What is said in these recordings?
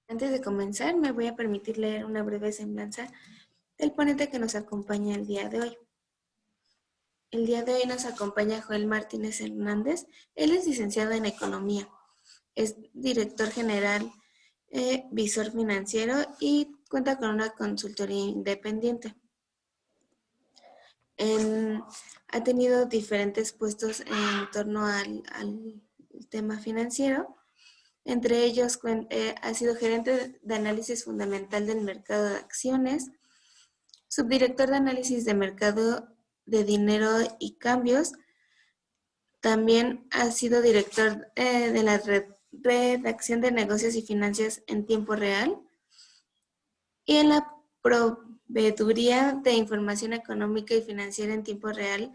Antes de comenzar, me voy a permitir leer una breve semblanza del ponente que nos acompaña el día de hoy. El día de hoy nos acompaña Joel Martínez Hernández. Él es licenciado en Economía, es director general, visor financiero y cuenta con una consultoría independiente. Ha tenido diferentes puestos en torno al tema financiero. Entre ellos, ha sido gerente de análisis fundamental del mercado de acciones, subdirector de análisis de mercado de dinero y cambios. También ha sido director de la redacción de negocios y finanzas en tiempo real y en la proveeduría de información económica y financiera en tiempo real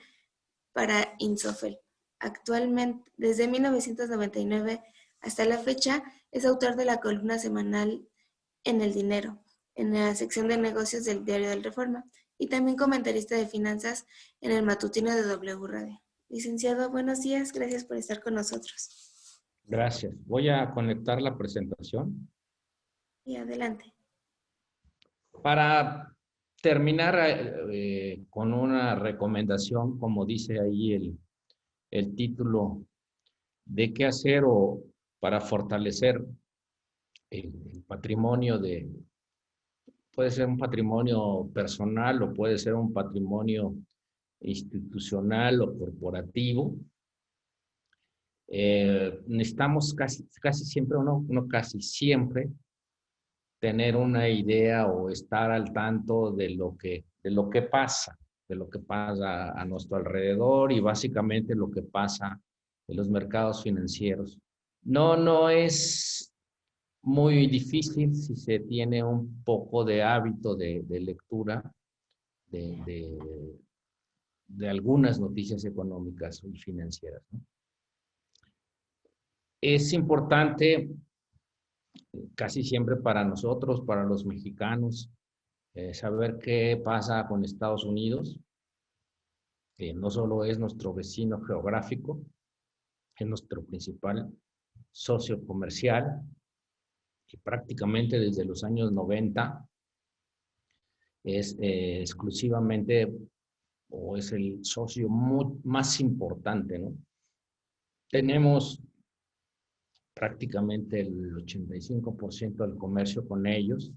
para Insofel. Actualmente, desde 1999 hasta la fecha, es autor de la columna semanal En el Dinero, en la sección de negocios del Diario del Reforma, y también comentarista de finanzas en el matutino de W Radio. Licenciado, buenos días, gracias por estar con nosotros. Gracias. Voy a conectar la presentación. Y adelante. Para terminar con una recomendación, como dice ahí el título, de qué hacer o para fortalecer el patrimonio puede ser un patrimonio personal o puede ser un patrimonio institucional o corporativo. Necesitamos casi siempre, no casi siempre, tener una idea o estar al tanto de lo que pasa, a nuestro alrededor y básicamente lo que pasa en los mercados financieros. No es muy difícil si se tiene un poco de hábito de lectura de, de, de algunas noticias económicas y financieras, ¿no? Es importante casi siempre para nosotros, para los mexicanos, saber qué pasa con Estados Unidos, que no solo es nuestro vecino geográfico, es nuestro principal socio comercial, que prácticamente desde los años 90 es exclusivamente o es el socio más importante, ¿no? Tenemos prácticamente el 85% del comercio con ellos.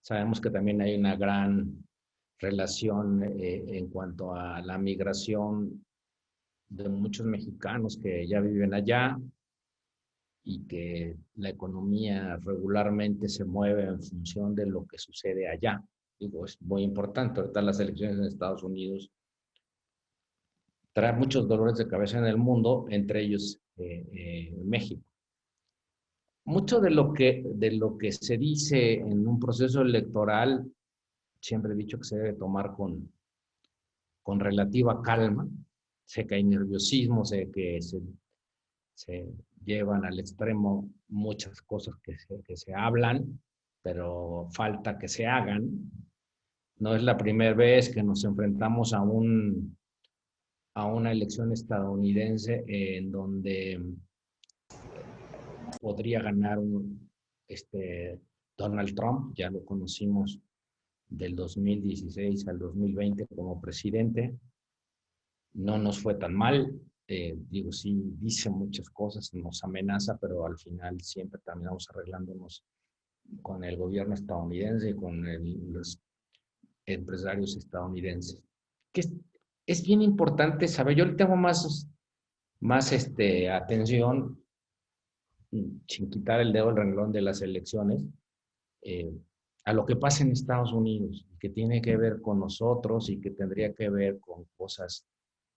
Sabemos que también hay una gran relación en cuanto a la migración de muchos mexicanos que ya viven allá y que la economía regularmente se mueve en función de lo que sucede allá. Digo, es muy importante. Ahorita las elecciones en Estados Unidos traen muchos dolores de cabeza en el mundo, entre ellos México. Mucho de lo que se dice en un proceso electoral, siempre he dicho que se debe tomar con relativa calma. Sé que hay nerviosismo, sé que se llevan al extremo muchas cosas que se hablan, pero falta que se hagan. No es la primera vez que nos enfrentamos a una elección estadounidense en donde podría ganar Donald Trump. Ya lo conocimos del 2016 al 2020 como presidente. No nos fue tan mal. Digo, sí, dice muchas cosas, nos amenaza, pero al final siempre terminamos arreglándonos con el gobierno estadounidense y con los empresarios estadounidenses. Que es bien importante saber, yo le tengo más atención, sin quitar el dedo del renglón de las elecciones, eh, a lo que pasa en Estados Unidos, que tiene que ver con nosotros y que tendría que ver con cosas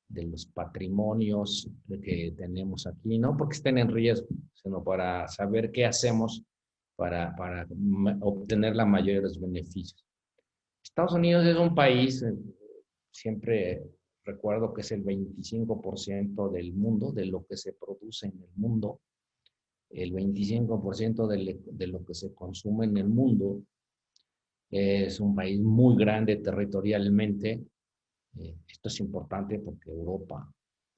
de los patrimonios que tenemos aquí, no porque estén en riesgo, sino para saber qué hacemos para obtener la mayoría de los beneficios. Estados Unidos es un país, siempre recuerdo que es el 25% del mundo, de lo que se produce en el mundo, el 25% de lo que se consume en el mundo. Es un país muy grande territorialmente. Esto es importante porque Europa,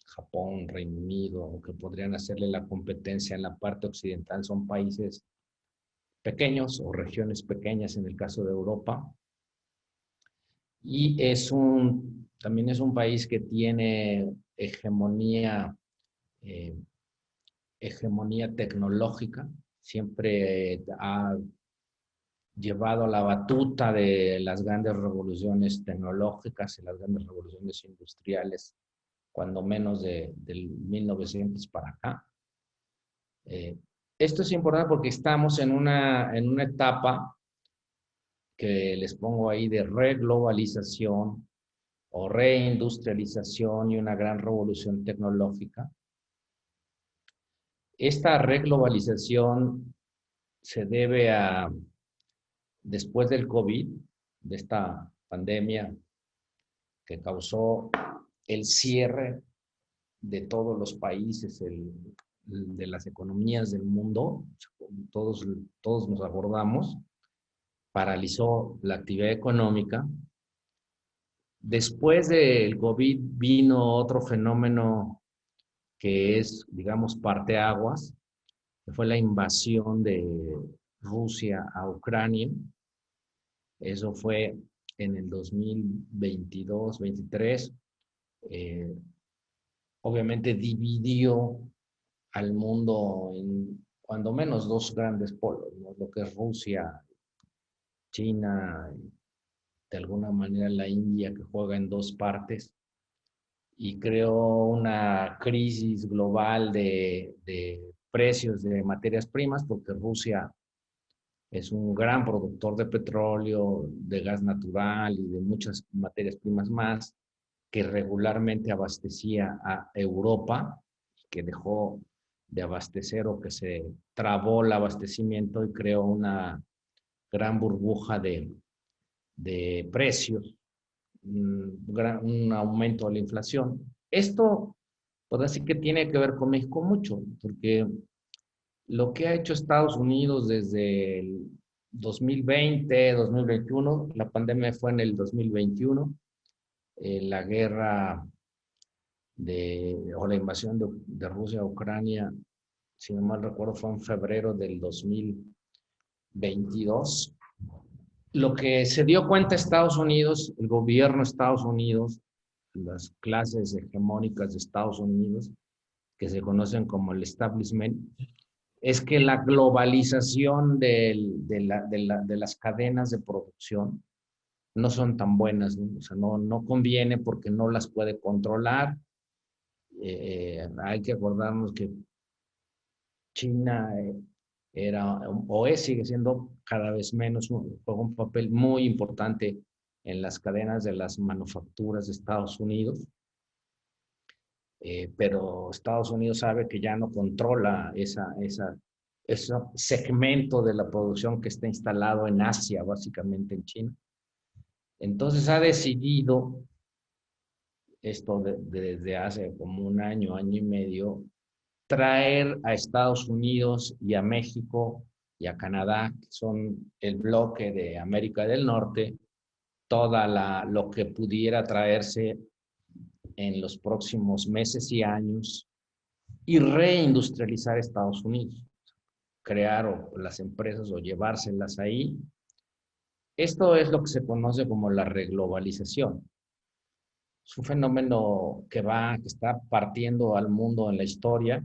Japón, Reino Unido, que podrían hacerle la competencia en la parte occidental, son países pequeños o regiones pequeñas en el caso de Europa. Y también es un país que tiene hegemonía, eh, hegemonía tecnológica. Siempre ha llevado la batuta de las grandes revoluciones tecnológicas y las grandes revoluciones industriales, cuando menos del 1900 para acá. Esto es importante porque estamos en una etapa que les pongo ahí de reglobalización o reindustrialización y una gran revolución tecnológica. Esta reglobalización se debe a, después del COVID, de esta pandemia que causó el cierre de todos los países, de las economías del mundo, todos nos acordamos, paralizó la actividad económica. Después del COVID vino otro fenómeno que es, digamos, parteaguas, que fue la invasión de Rusia a Ucrania. Eso fue en el 2022-23. Obviamente dividió al mundo en cuando menos dos grandes polos, ¿no? Lo que es Rusia, China, de alguna manera la India, que juega en dos partes, y creó una crisis global de precios de materias primas, porque Rusia es un gran productor de petróleo, de gas natural y de muchas materias primas más, que regularmente abastecía a Europa, que dejó de abastecer o que se trabó el abastecimiento y creó una gran burbuja de precios, un aumento de la inflación. Esto, pues así que tiene que ver con México mucho, porque lo que ha hecho Estados Unidos desde el 2020, 2021, la pandemia fue en el 2021, la guerra o la invasión de Rusia a Ucrania, si no mal recuerdo, fue en febrero del 2022. Lo que se dio cuenta Estados Unidos, el gobierno de Estados Unidos, las clases hegemónicas de Estados Unidos, que se conocen como el establishment, es que la globalización de las cadenas de producción no son tan buenas, ¿no? O sea, no conviene porque no las puede controlar. Hay que acordarnos que China era o sigue siendo cada vez menos, juega un papel muy importante en las cadenas de las manufacturas de Estados Unidos, pero Estados Unidos sabe que ya no controla ese segmento de la producción que está instalado en Asia, básicamente en China. Entonces ha decidido, esto desde hace como un año y medio, traer a Estados Unidos y a México y a Canadá, que son el bloque de América del Norte, lo que pudiera traerse en los próximos meses y años y reindustrializar Estados Unidos, crear las empresas o llevárselas ahí. Esto es lo que se conoce como la reglobalización. Es un fenómeno que está partiendo al mundo en la historia.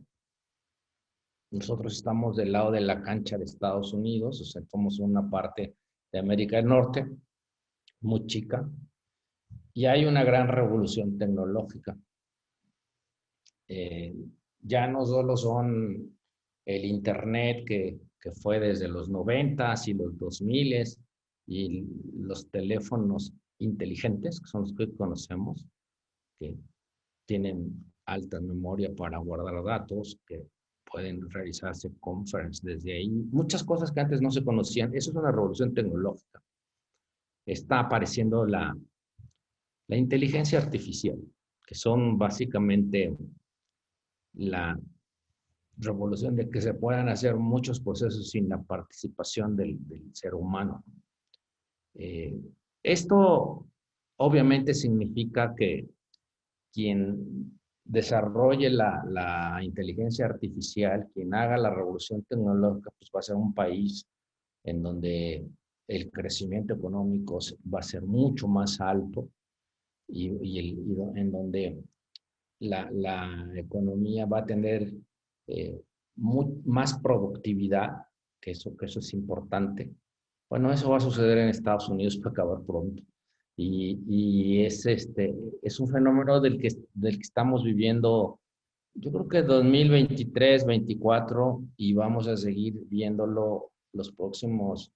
Nosotros estamos del lado de la cancha de Estados Unidos, o sea, somos una parte de América del Norte, muy chica, y hay una gran revolución tecnológica. Eh, ya no solo son el Internet que fue desde los 90s y los 2000s y los teléfonos inteligentes, que son los que conocemos, que tienen alta memoria para guardar datos, que pueden realizarse conferencias desde ahí. Muchas cosas que antes no se conocían. Eso es una revolución tecnológica. Está apareciendo la inteligencia artificial, que son básicamente la revolución de que se puedan hacer muchos procesos sin la participación del ser humano. Esto obviamente significa que quien desarrolle la inteligencia artificial, quien haga la revolución tecnológica, pues va a ser un país en donde el crecimiento económico va a ser mucho más alto en donde la economía va a tener más productividad, que eso es importante. Bueno, eso va a suceder en Estados Unidos para acabar pronto. Y es un fenómeno del que estamos viviendo, yo creo que 2023, 2024, y vamos a seguir viéndolo los próximos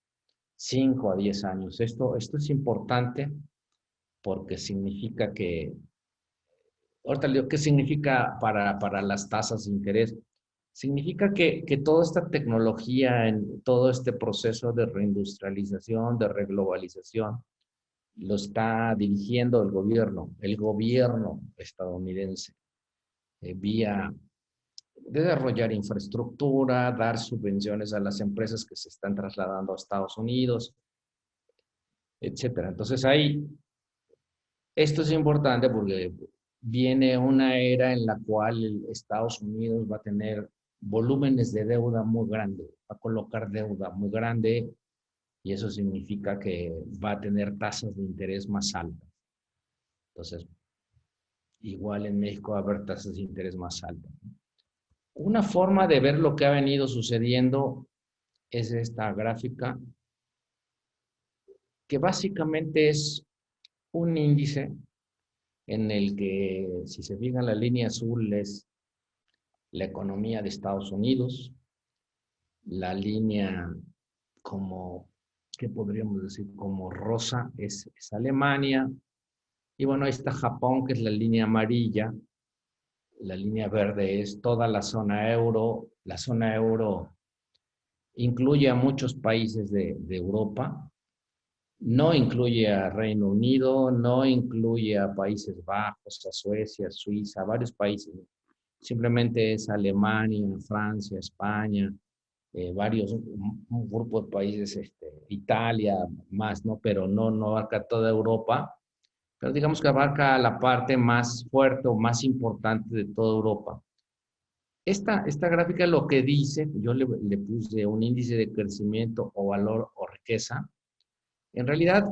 5 a 10 años. Esto es importante porque significa que, ahorita le digo, ¿qué significa para las tasas de interés? Significa que toda esta tecnología, en todo este proceso de reindustrialización, de reglobalización, lo está dirigiendo el gobierno estadounidense, vía desarrollar infraestructura, dar subvenciones a las empresas que se están trasladando a Estados Unidos, etcétera. Entonces esto es importante porque viene una era en la cual Estados Unidos va a tener volúmenes de deuda muy grandes, va a colocar deuda muy grande y eso significa que va a tener tasas de interés más altas. Entonces, igual en México va a haber tasas de interés más altas. Una forma de ver lo que ha venido sucediendo es esta gráfica, que básicamente es un índice en el que, si se fijan, la línea azul es la economía de Estados Unidos, la línea como, ¿qué podríamos decir? Como rosa es Alemania, y bueno, ahí está Japón, que es la línea amarilla, la línea verde es toda la zona euro. La zona euro incluye a muchos países de Europa, no incluye a Reino Unido, no incluye a Países Bajos, a Suecia, Suiza, a varios países. Simplemente es Alemania, Francia, España, un grupo de países, Italia, más, ¿no? Pero no abarca toda Europa, pero digamos que abarca la parte más fuerte o más importante de toda Europa. Esta gráfica lo que dice, yo le puse un índice de crecimiento o valor o riqueza. En realidad,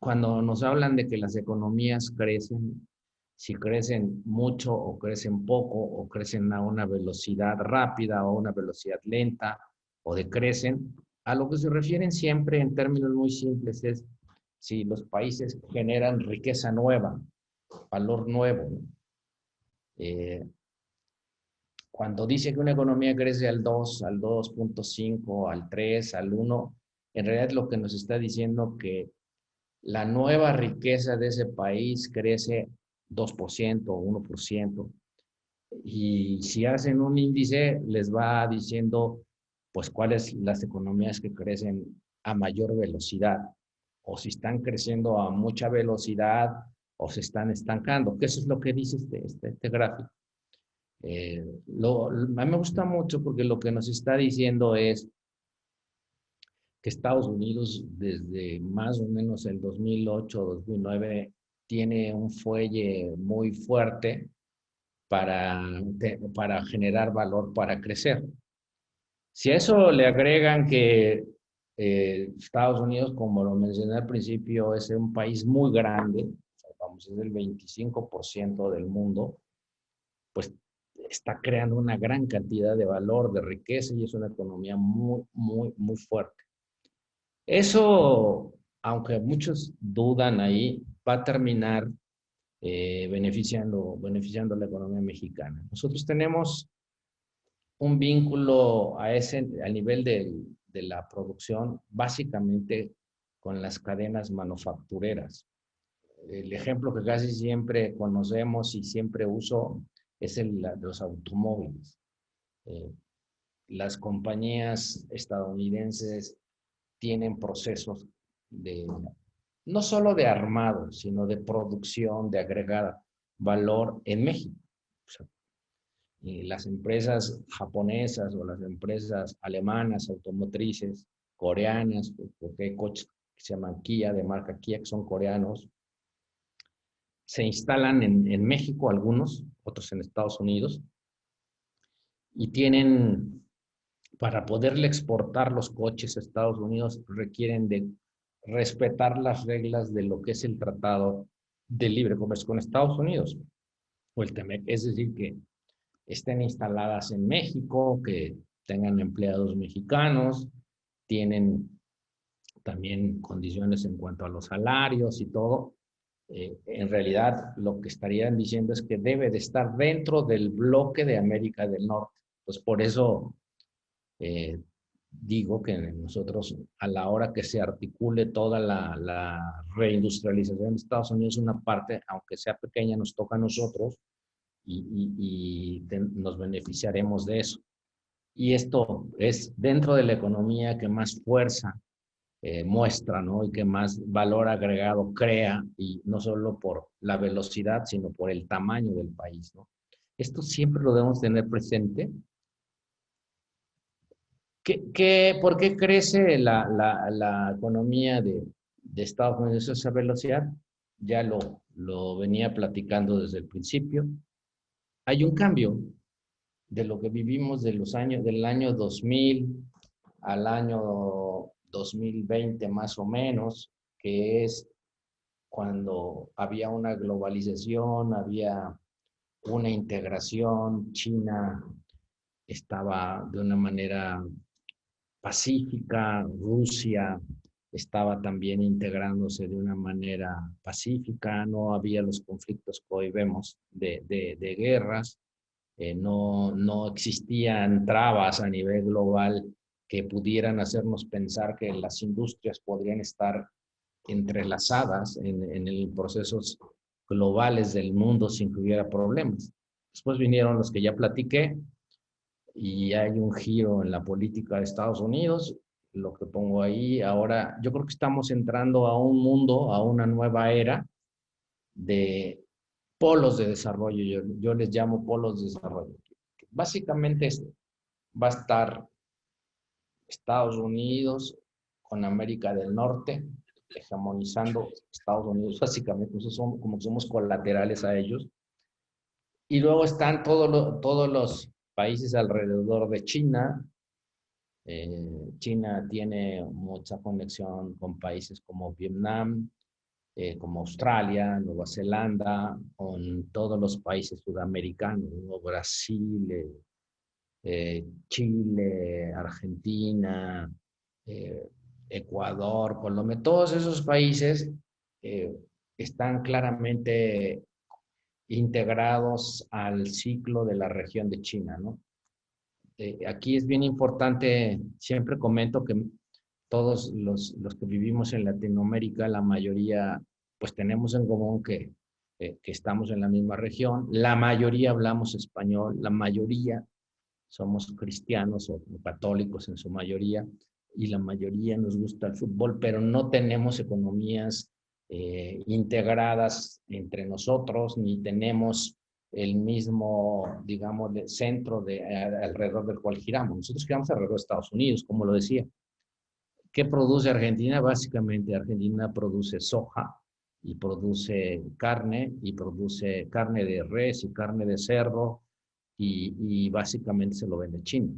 cuando nos hablan de que las economías crecen, si crecen mucho o crecen poco o crecen a una velocidad rápida o a una velocidad lenta o decrecen, a lo que se refieren siempre en términos muy simples es si los países generan riqueza nueva, valor nuevo. Eh, Cuando dice que una economía crece al 2, al 2.5, al 3, al 1, en realidad lo que nos está diciendo que la nueva riqueza de ese país crece 2% o 1%. Y si hacen un índice, les va diciendo, pues, cuáles las economías que crecen a mayor velocidad, o si están creciendo a mucha velocidad, o se están estancando, que eso es lo que dice este gráfico. A mí me gusta mucho porque lo que nos está diciendo es que Estados Unidos desde más o menos el 2008-2009 tiene un fuelle muy fuerte para generar valor, para crecer. Si a eso le agregan que Estados Unidos, como lo mencioné al principio, es un país muy grande, vamos, es el 25% del mundo, pues está creando una gran cantidad de valor, de riqueza y es una economía muy, muy, muy fuerte. Eso, aunque muchos dudan ahí, va a terminar beneficiando la economía mexicana. Nosotros tenemos un vínculo al nivel de la producción, básicamente con las cadenas manufactureras. El ejemplo que casi siempre conocemos y siempre uso es el de los automóviles. Eh, las compañías estadounidenses tienen procesos no solo de armado, sino de producción, de agregar valor en México. O sea, y las empresas japonesas o las empresas alemanas, automotrices, coreanas, porque hay coches que se llaman Kia, de marca Kia, que son coreanos, se instalan en México algunos, otros en Estados Unidos, y tienen para poderle exportar los coches a Estados Unidos requieren de respetar las reglas de lo que es el Tratado de Libre Comercio con Estados Unidos, o el TEMEC, es decir, que estén instaladas en México, que tengan empleados mexicanos, tienen también condiciones en cuanto a los salarios y todo. En realidad, lo que estarían diciendo es que debe de estar dentro del bloque de América del Norte. Pues por eso digo que nosotros, a la hora que se articule toda la reindustrialización de Estados Unidos, una parte, aunque sea pequeña, nos toca a nosotros nos beneficiaremos de eso. Y esto es dentro de la economía que más fuerza muestra, ¿no? Y que más valor agregado crea, y no solo por la velocidad, sino por el tamaño del país, ¿no? Esto siempre lo debemos tener presente. ¿Por qué crece la economía de Estados Unidos a esa velocidad? Ya lo venía platicando desde el principio. Hay un cambio de lo que vivimos del año 2000 al año 2020 más o menos, que es cuando había una globalización, había una integración. China estaba de una manera pacífica, Rusia estaba también integrándose de una manera pacífica, no había los conflictos que hoy vemos de guerras, no existían trabas a nivel global que pudieran hacernos pensar que las industrias podrían estar entrelazadas en procesos globales del mundo sin que hubiera problemas. Después vinieron los que ya platiqué, y hay un giro en la política de Estados Unidos, lo que pongo ahí. Ahora, yo creo que estamos entrando a un mundo, a una nueva era de polos de desarrollo. Yo les llamo polos de desarrollo. Básicamente va a estar Estados Unidos con América del Norte, hegemonizando Estados Unidos, básicamente. Nosotros somos, como somos colaterales a ellos. Y luego están todos los países alrededor de China. China tiene mucha conexión con países como Vietnam, como Australia, Nueva Zelanda, con todos los países sudamericanos, ¿no? Brasil, Chile, Argentina, eh, Ecuador, Colombia, todos esos países eh, están claramente integrados al ciclo de la región de China, ¿no? Aquí es bien importante, siempre comento que todos los que vivimos en Latinoamérica, la mayoría, pues tenemos en común que estamos en la misma región, la mayoría hablamos español, la mayoría somos cristianos o católicos en su mayoría, y la mayoría nos gusta el fútbol, pero no tenemos economías integradas entre nosotros, ni tenemos el mismo, digamos, centro alrededor del cual giramos. Nosotros giramos alrededor de Estados Unidos, como lo decía. ¿Qué produce Argentina? Básicamente Argentina produce soja y produce carne de res y carne de cerdo, y básicamente se lo vende China.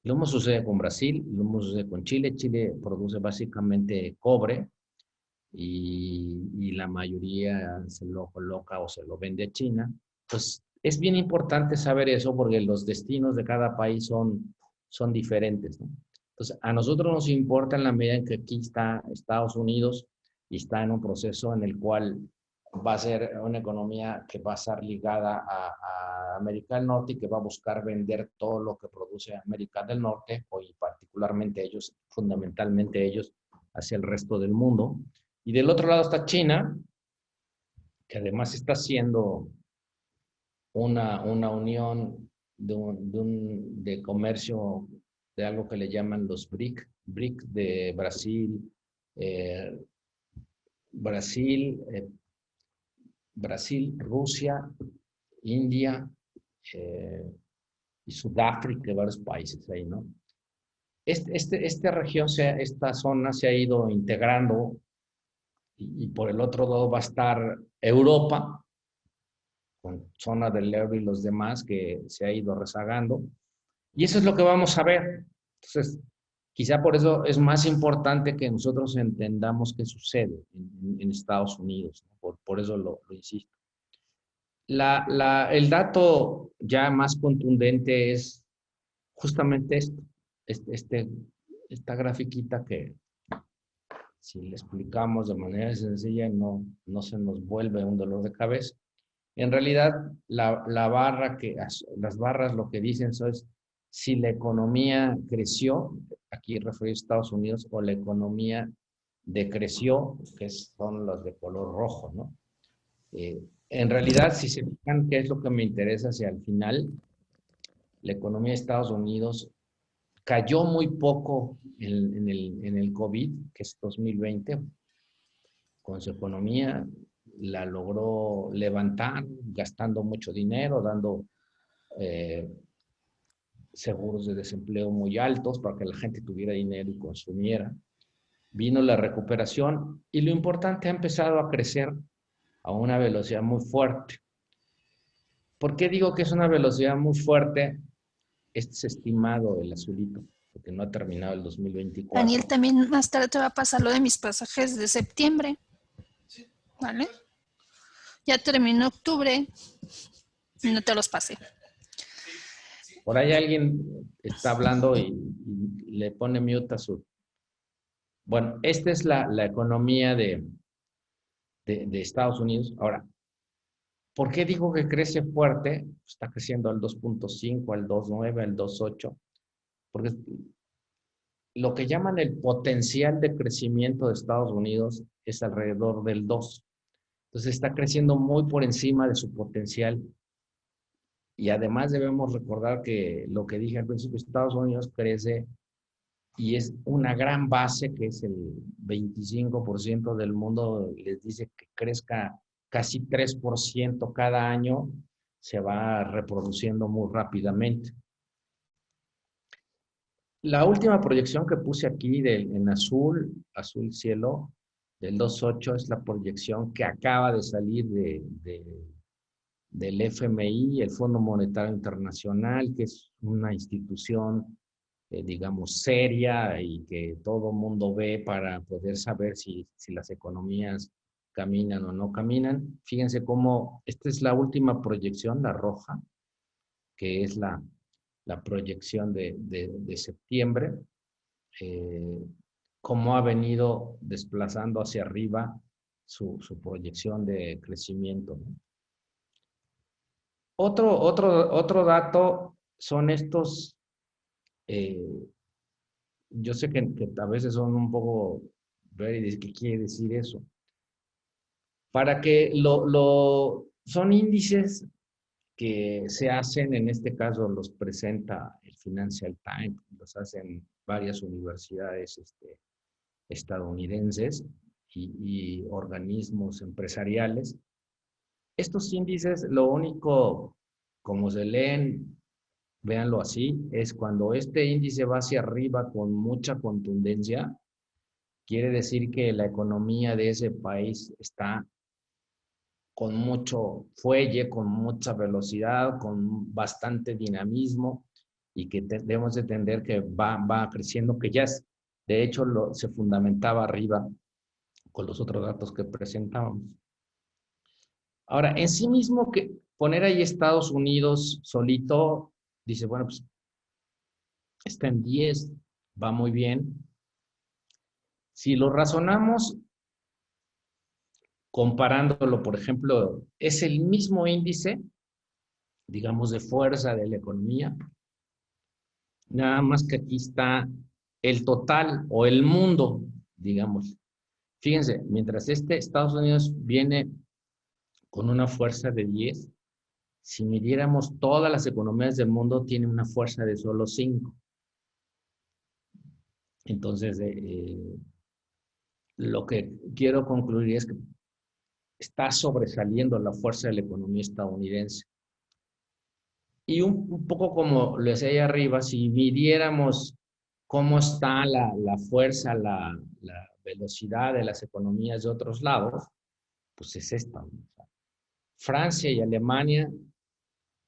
Lo mismo sucede con Brasil, lo mismo sucede con Chile. Chile produce básicamente cobre, y la mayoría se lo coloca o se lo vende a China. Pues es bien importante saber eso, porque los destinos de cada país son diferentes, ¿no? Entonces, a nosotros nos importa en la medida en que aquí está Estados Unidos y está en un proceso en el cual va a ser una economía que va a estar ligada a América del Norte, y que va a buscar vender todo lo que produce América del Norte, y particularmente ellos, fundamentalmente ellos, hacia el resto del mundo. Y del otro lado está China, que además está haciendo una unión de comercio, de algo que le llaman los BRIC de Brasil, eh, Brasil, Rusia, India y Sudáfrica, y varios países ahí, ¿no? Esta zona se ha ido integrando, y por el otro lado va a estar Europa, con zona del euro y los demás, que se ha ido rezagando. Y eso es lo que vamos a ver. Entonces, quizá por eso es más importante que nosotros entendamos qué sucede en Estados Unidos, ¿no? Por eso lo insisto. El dato ya más contundente es justamente esto, este, este- esta grafiquita que si le explicamos de manera sencilla no se nos vuelve un dolor de cabeza. En realidad, las barras lo que dicen es si la economía creció, aquí referido a Estados Unidos, o la economía decreció, que son los de color rojo, ¿no? En realidad, si se fijan qué es lo que me interesa hacia el final, la economía de Estados Unidos cayó muy poco en el COVID, que es 2020, con su economía, la logró levantar gastando mucho dinero, dando eh, seguros de desempleo muy altos para que la gente tuviera dinero y consumiera. Vino la recuperación y lo importante ha empezado a crecer a una velocidad muy fuerte. ¿Por qué digo que es una velocidad muy fuerte? Este es estimado el azulito, porque no ha terminado el Daniel, 2024. también más tarde te va a pasar lo de mis pasajes de septiembre, ¿vale? Ya terminó octubre y no te los pasé. Por ahí alguien está hablando y le pone mute a su... Bueno, esta es la economía de Estados Unidos. Ahora, ¿por qué digo que crece fuerte? Está creciendo al 2.5, al 2.9, al 2.8, porque lo que llaman el potencial de crecimiento de Estados Unidos es alrededor del 2. Entonces está creciendo muy por encima de su potencial. Y además debemos recordar que lo que dije al principio, Estados Unidos crece y es una gran base, que es el 25% del mundo, les dice que crezca casi 3% cada año, se va reproduciendo muy rápidamente. La última proyección que puse aquí en azul, azul cielo, del 2.8 es la proyección que acaba de salir del FMI, el Fondo Monetario Internacional, que es una institución, digamos, seria y que todo mundo ve para poder saber si las economías caminan o no caminan. Fíjense cómo esta es la última proyección, la roja, que es la proyección de septiembre, cómo ha venido desplazando hacia arriba su proyección de crecimiento, ¿no? Otro dato son estos, eh, yo sé que a veces son un poco, ver y decir, ¿qué quiere decir eso? Para que son índices que se hacen, en este caso los presenta el Financial Times, los hacen varias universidades estadounidenses y organismos empresariales. Estos índices, lo único, como se leen, véanlo así, es cuando este índice va hacia arriba con mucha contundencia, quiere decir que la economía de ese país está con mucho fuelle, con mucha velocidad, con bastante dinamismo y que debemos de entender que va creciendo, que ya es, de hecho, se fundamentaba arriba con los otros datos que presentábamos. Ahora, en sí mismo, que poner ahí Estados Unidos solito, dice, bueno, pues está en 10, va muy bien. Si lo razonamos comparándolo, por ejemplo, es el mismo índice, digamos, de fuerza de la economía, nada más que aquí está el total o el mundo, digamos. Fíjense, mientras Estados Unidos viene con una fuerza de 10, si midiéramos todas las economías del mundo, tiene una fuerza de solo 5. Entonces, lo que quiero concluir es que está sobresaliendo la fuerza de la economía estadounidense. Y un poco como les decía ahí arriba, si midiéramos cómo está la fuerza, la velocidad de las economías de otros lados, pues es esta. Francia y Alemania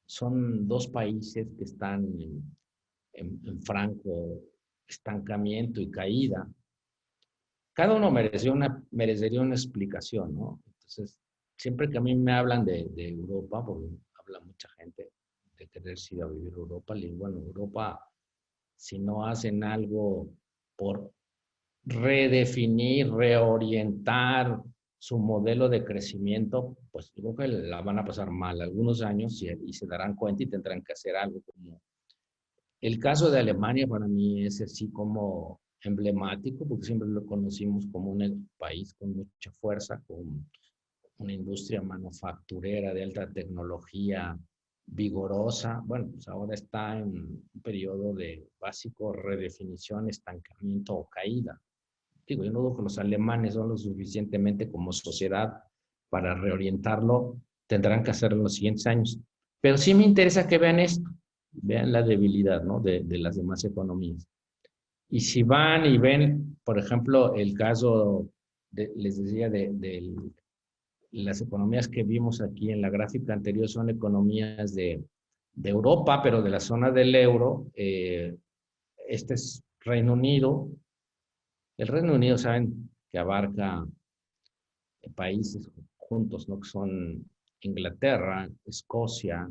son dos países que están en franco estancamiento y caída. Cada uno merecería una explicación, ¿no? Entonces, siempre que a mí me hablan de Europa, porque habla mucha gente de quererse ir a vivir a Europa, le digo, bueno, Europa, si no hacen algo por redefinir, reorientar su modelo de crecimiento, pues yo creo que la van a pasar mal algunos años y se darán cuenta y tendrán que hacer algo. Como el caso de Alemania para mí es así como emblemático, porque siempre lo conocimos como un país con mucha fuerza, con una industria manufacturera de alta tecnología vigorosa. Bueno, pues ahora está en un periodo de básico redefinición, estancamiento o caída. Digo, yo no dudo que los alemanes son lo suficientemente como sociedad para reorientarlo, tendrán que hacerlo en los siguientes años. Pero sí me interesa que vean esto, vean la debilidad, ¿no?, de las demás economías. Y si van y ven, por ejemplo, el caso, les decía, de las economías que vimos aquí en la gráfica anterior, son economías de Europa, pero de la zona del euro. Este es Reino Unido. El Reino Unido, saben que abarca países juntos, ¿no?, que son Inglaterra, Escocia,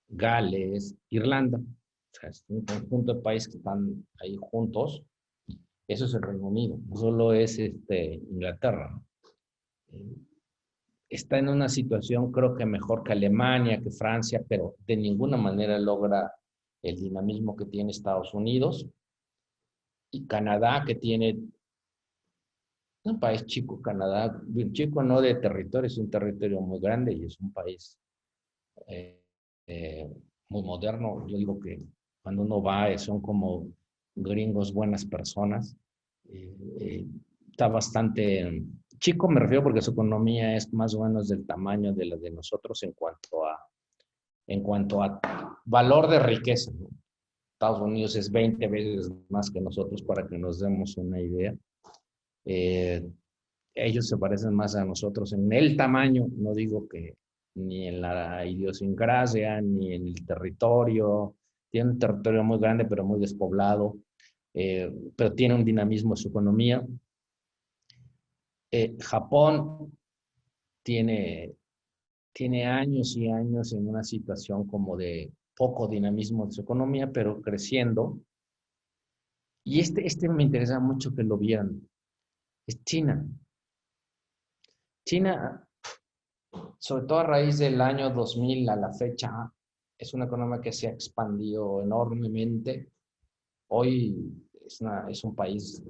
Gales, Irlanda. O sea, es un conjunto de países que están ahí juntos. Eso es el Reino Unido, no solo es Inglaterra, ¿no? Está en una situación, creo que mejor que Alemania, que Francia, pero de ninguna manera logra el dinamismo que tiene Estados Unidos. Y Canadá, que tiene un país chico, Canadá, chico no de territorio, es un territorio muy grande y es un país eh, eh, muy moderno. Yo digo que cuando uno va, son como gringos, buenas personas. Está bastante chico, me refiero porque su economía es más o menos del tamaño de la de nosotros en cuanto a valor de riqueza, ¿no? Estados Unidos es 20 veces más que nosotros, para que nos demos una idea. Ellos se parecen más a nosotros en el tamaño, no digo que ni en la idiosincrasia, ni en el territorio. Tiene un territorio muy grande, pero muy despoblado, pero tiene un dinamismo en su economía. Japón tiene años y años en una situación como de poco dinamismo en su economía, pero creciendo. Y este me interesa mucho que lo vieran. Es China. China, sobre todo a raíz del año 2000 a la fecha, es una economía que se ha expandido enormemente. Hoy es un país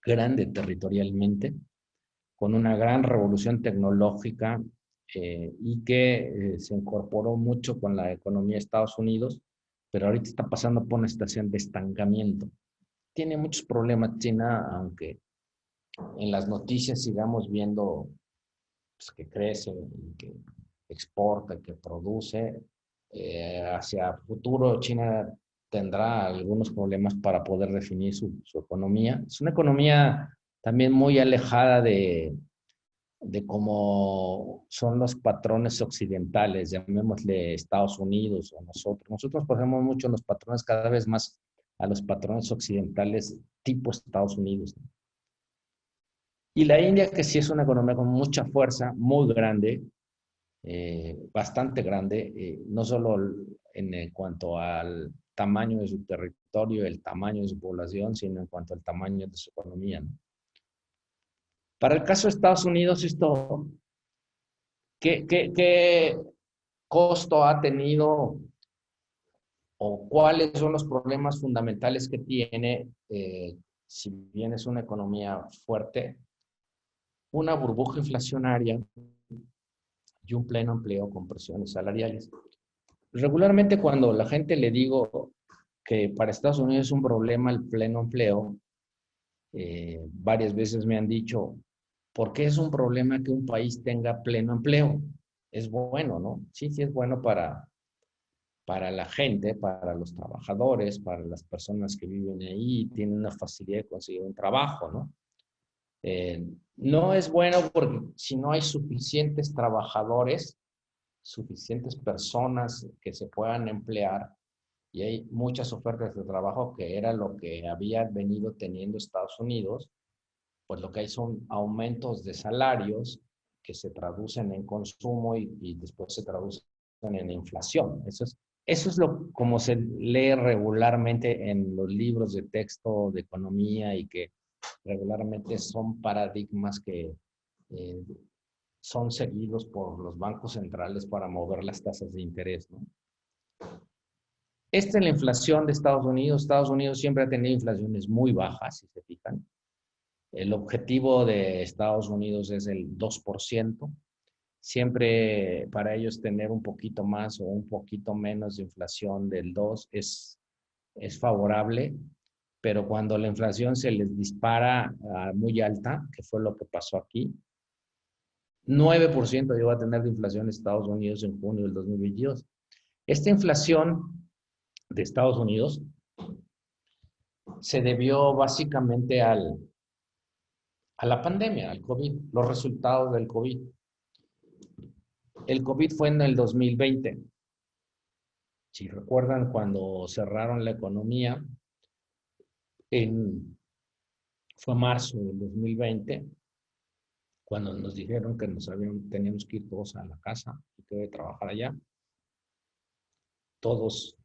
grande territorialmente, con una gran revolución tecnológica, y que se incorporó mucho con la economía de Estados Unidos, pero ahorita está pasando por una situación de estancamiento. Tiene muchos problemas China, aunque en las noticias sigamos viendo pues, que crece, que exporta, que produce. Hacia futuro China tendrá algunos problemas para poder definir su economía. Es una economía también muy alejada de cómo son los patrones occidentales, llamémosle Estados Unidos o nosotros. Nosotros pasamos mucho los patrones cada vez más a los patrones occidentales tipo Estados Unidos. Y la India, que sí es una economía con mucha fuerza, muy grande, bastante grande, no solo en cuanto al tamaño de su territorio, el tamaño de su población, sino en cuanto al tamaño de su economía, ¿no? Para el caso de Estados Unidos, esto, ¿qué costo ha tenido o cuáles son los problemas fundamentales que tiene, si bien es una economía fuerte? Una burbuja inflacionaria y un pleno empleo con presiones salariales. Regularmente cuando la gente le digo que para Estados Unidos es un problema el pleno empleo, varias veces me han dicho, ¿por qué es un problema que un país tenga pleno empleo? Es bueno, ¿no? Sí, sí es bueno para la gente, para los trabajadores, para las personas que viven ahí, tienen una facilidad de conseguir un trabajo, ¿no? No es bueno porque si no hay suficientes trabajadores, suficientes personas que se puedan emplear, y hay muchas ofertas de trabajo que era lo que había venido teniendo Estados Unidos, pues lo que hay son aumentos de salarios que se traducen en consumo y después se traducen en inflación. Eso es como se lee regularmente en los libros de texto de economía y que regularmente son paradigmas que eh, son seguidos por los bancos centrales para mover las tasas de interés, ¿no? Esta es la inflación de Estados Unidos. Estados Unidos siempre ha tenido inflaciones muy bajas, si se fijan. El objetivo de Estados Unidos es el 2%. Siempre para ellos tener un poquito más o un poquito menos de inflación del 2 es favorable, pero cuando la inflación se les dispara muy alta, que fue lo que pasó aquí, 9% llegó a tener de inflación Estados Unidos en junio del 2022. Esta inflación de Estados Unidos se debió básicamente a la pandemia, al COVID, los resultados del COVID. El COVID fue en el 2020. Si recuerdan, cuando cerraron la economía, fue marzo del 2020, cuando nos dijeron que teníamos que ir todos a la casa y que iba a trabajar allá. Todos.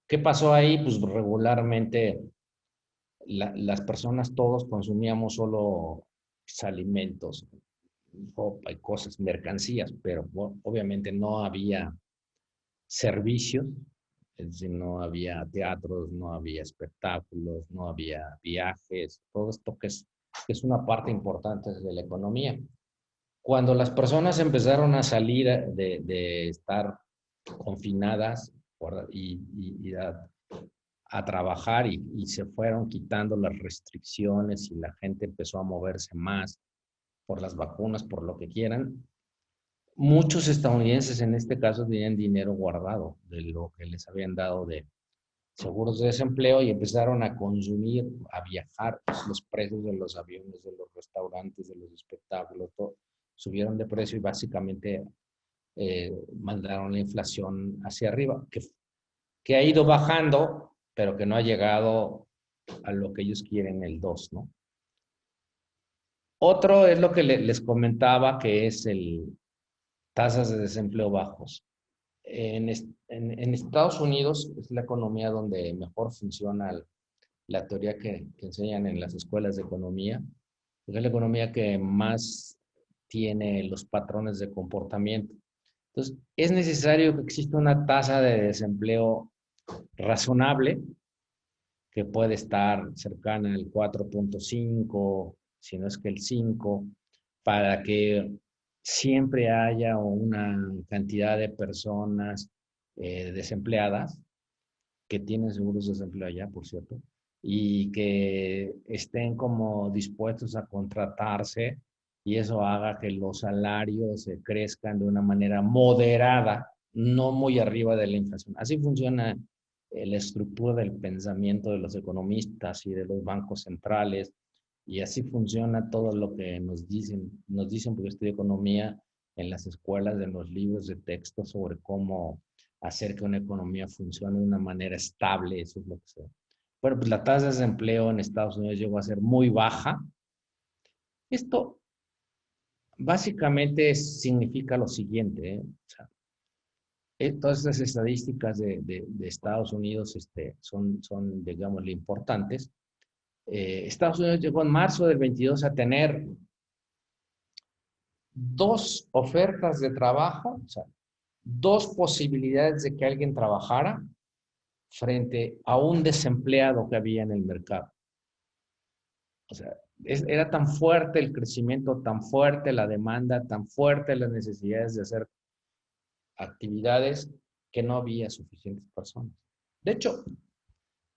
¿Qué pasó ahí? Pues regularmente las personas, todos consumíamos solo alimentos, ropa y cosas, mercancías, pero obviamente no había servicios, es decir, no había teatros, no había espectáculos, no había viajes, todo esto que es una parte importante de la economía. Cuando las personas empezaron a salir de estar confinadas y a trabajar y se fueron quitando las restricciones y la gente empezó a moverse más por las vacunas, por lo que quieran, muchos estadounidenses en este caso tenían dinero guardado de lo que les habían dado de seguros de desempleo y empezaron a consumir, a viajar. Pues los precios de los aviones, de los restaurantes, de los espectáculos, todo, subieron de precio y básicamente mandaron la inflación hacia arriba, que ha ido bajando, pero que no ha llegado a lo que ellos quieren, el 2, ¿no? Otro es lo que les comentaba, que es tasas de desempleo bajos. En Estados Unidos es la economía donde mejor funciona la teoría que enseñan en las escuelas de economía. Es la economía que más tiene los patrones de comportamiento. Entonces, es necesario que exista una tasa de desempleo razonable, que puede estar cercana al 4.5, si no es que el 5, para que siempre haya una cantidad de personas desempleadas, que tienen seguros de desempleo allá, por cierto, y que estén como dispuestos a contratarse y eso haga que los salarios crezcan de una manera moderada, no muy arriba de la inflación. Así funciona la estructura del pensamiento de los economistas y de los bancos centrales, y así funciona todo lo que nos dicen porque estudio economía en las escuelas, en los libros de texto sobre cómo hacer que una economía funcione de una manera estable, eso es lo que se... Bueno, pues la tasa de desempleo en Estados Unidos llegó a ser muy baja. Esto básicamente significa lo siguiente, o sea, todas estas estadísticas de Estados Unidos son, digamos, importantes. Estados Unidos llegó en marzo del 22 a tener 2 ofertas de trabajo, o sea, 2 posibilidades de que alguien trabajara frente a un desempleado que había en el mercado. O sea, era tan fuerte el crecimiento, tan fuerte la demanda, tan fuerte las necesidades de hacer actividades que no había suficientes personas. De hecho,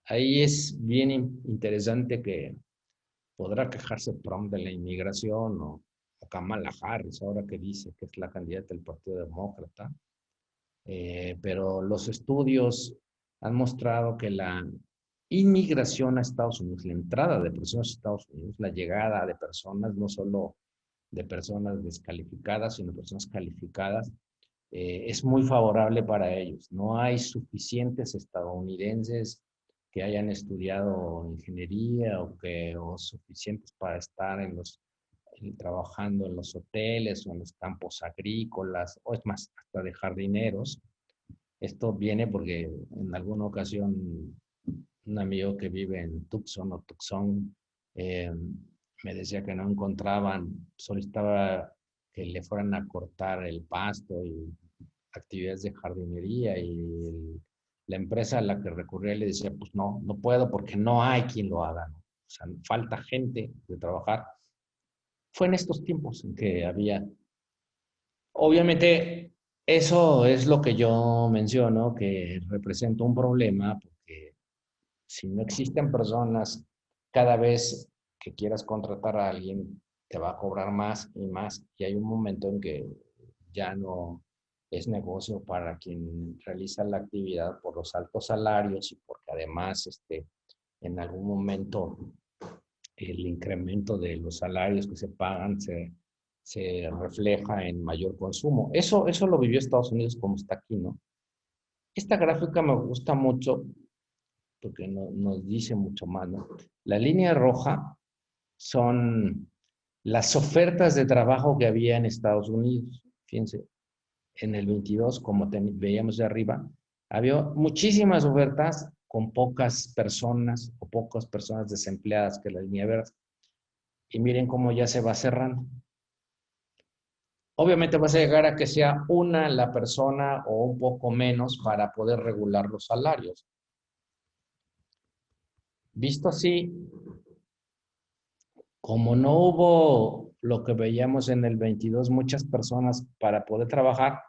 ahí es bien interesante que podrá quejarse Trump de la inmigración o Kamala Harris, ahora que dice que es la candidata del Partido Demócrata. Pero los estudios han mostrado que la inmigración a Estados Unidos, la entrada de personas a Estados Unidos, la llegada de personas, no solo de personas descalificadas, sino personas calificadas, es muy favorable para ellos. No hay suficientes estadounidenses que hayan estudiado ingeniería o suficientes para estar trabajando en los hoteles o en los campos agrícolas, o es más, hasta de jardineros. Esto viene porque en alguna ocasión un amigo que vive en Tucson, me decía que no encontraban, solicitaba que le fueran a cortar el pasto y actividades de jardinería, y la empresa a la que recurría le decía, pues no puedo porque no hay quien lo haga, ¿no? O sea, falta gente de trabajar. Fue en estos tiempos en que había, obviamente, eso es lo que yo menciono, que representa un problema, porque si no existen personas, cada vez que quieras contratar a alguien, te va a cobrar más y más, y hay un momento en que ya no es negocio para quien realiza la actividad por los altos salarios y porque además en algún momento el incremento de los salarios que se pagan se refleja en mayor consumo. Eso lo vivió Estados Unidos como está aquí, ¿no? Esta gráfica me gusta mucho porque nos dice mucho más, ¿no? La línea roja son las ofertas de trabajo que había en Estados Unidos. Fíjense, en el 22, como veíamos de arriba, había muchísimas ofertas con pocas personas o pocas personas desempleadas, que la línea verde. Y miren cómo ya se va cerrando. Obviamente vas a llegar a que sea una la persona o un poco menos para poder regular los salarios. Visto así, como no hubo lo que veíamos en el 22, muchas personas para poder trabajar,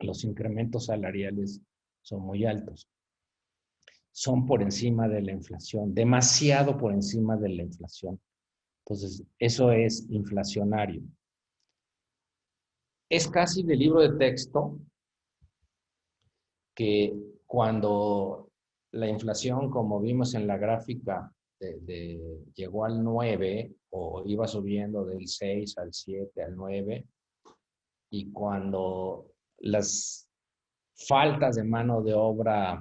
los incrementos salariales son muy altos. Son por encima de la inflación, demasiado por encima de la inflación. Entonces, eso es inflacionario. Es casi de libro de texto que cuando la inflación, como vimos en la gráfica, llegó al 9 o iba subiendo del 6 al 7 al 9, y cuando las faltas de mano de obra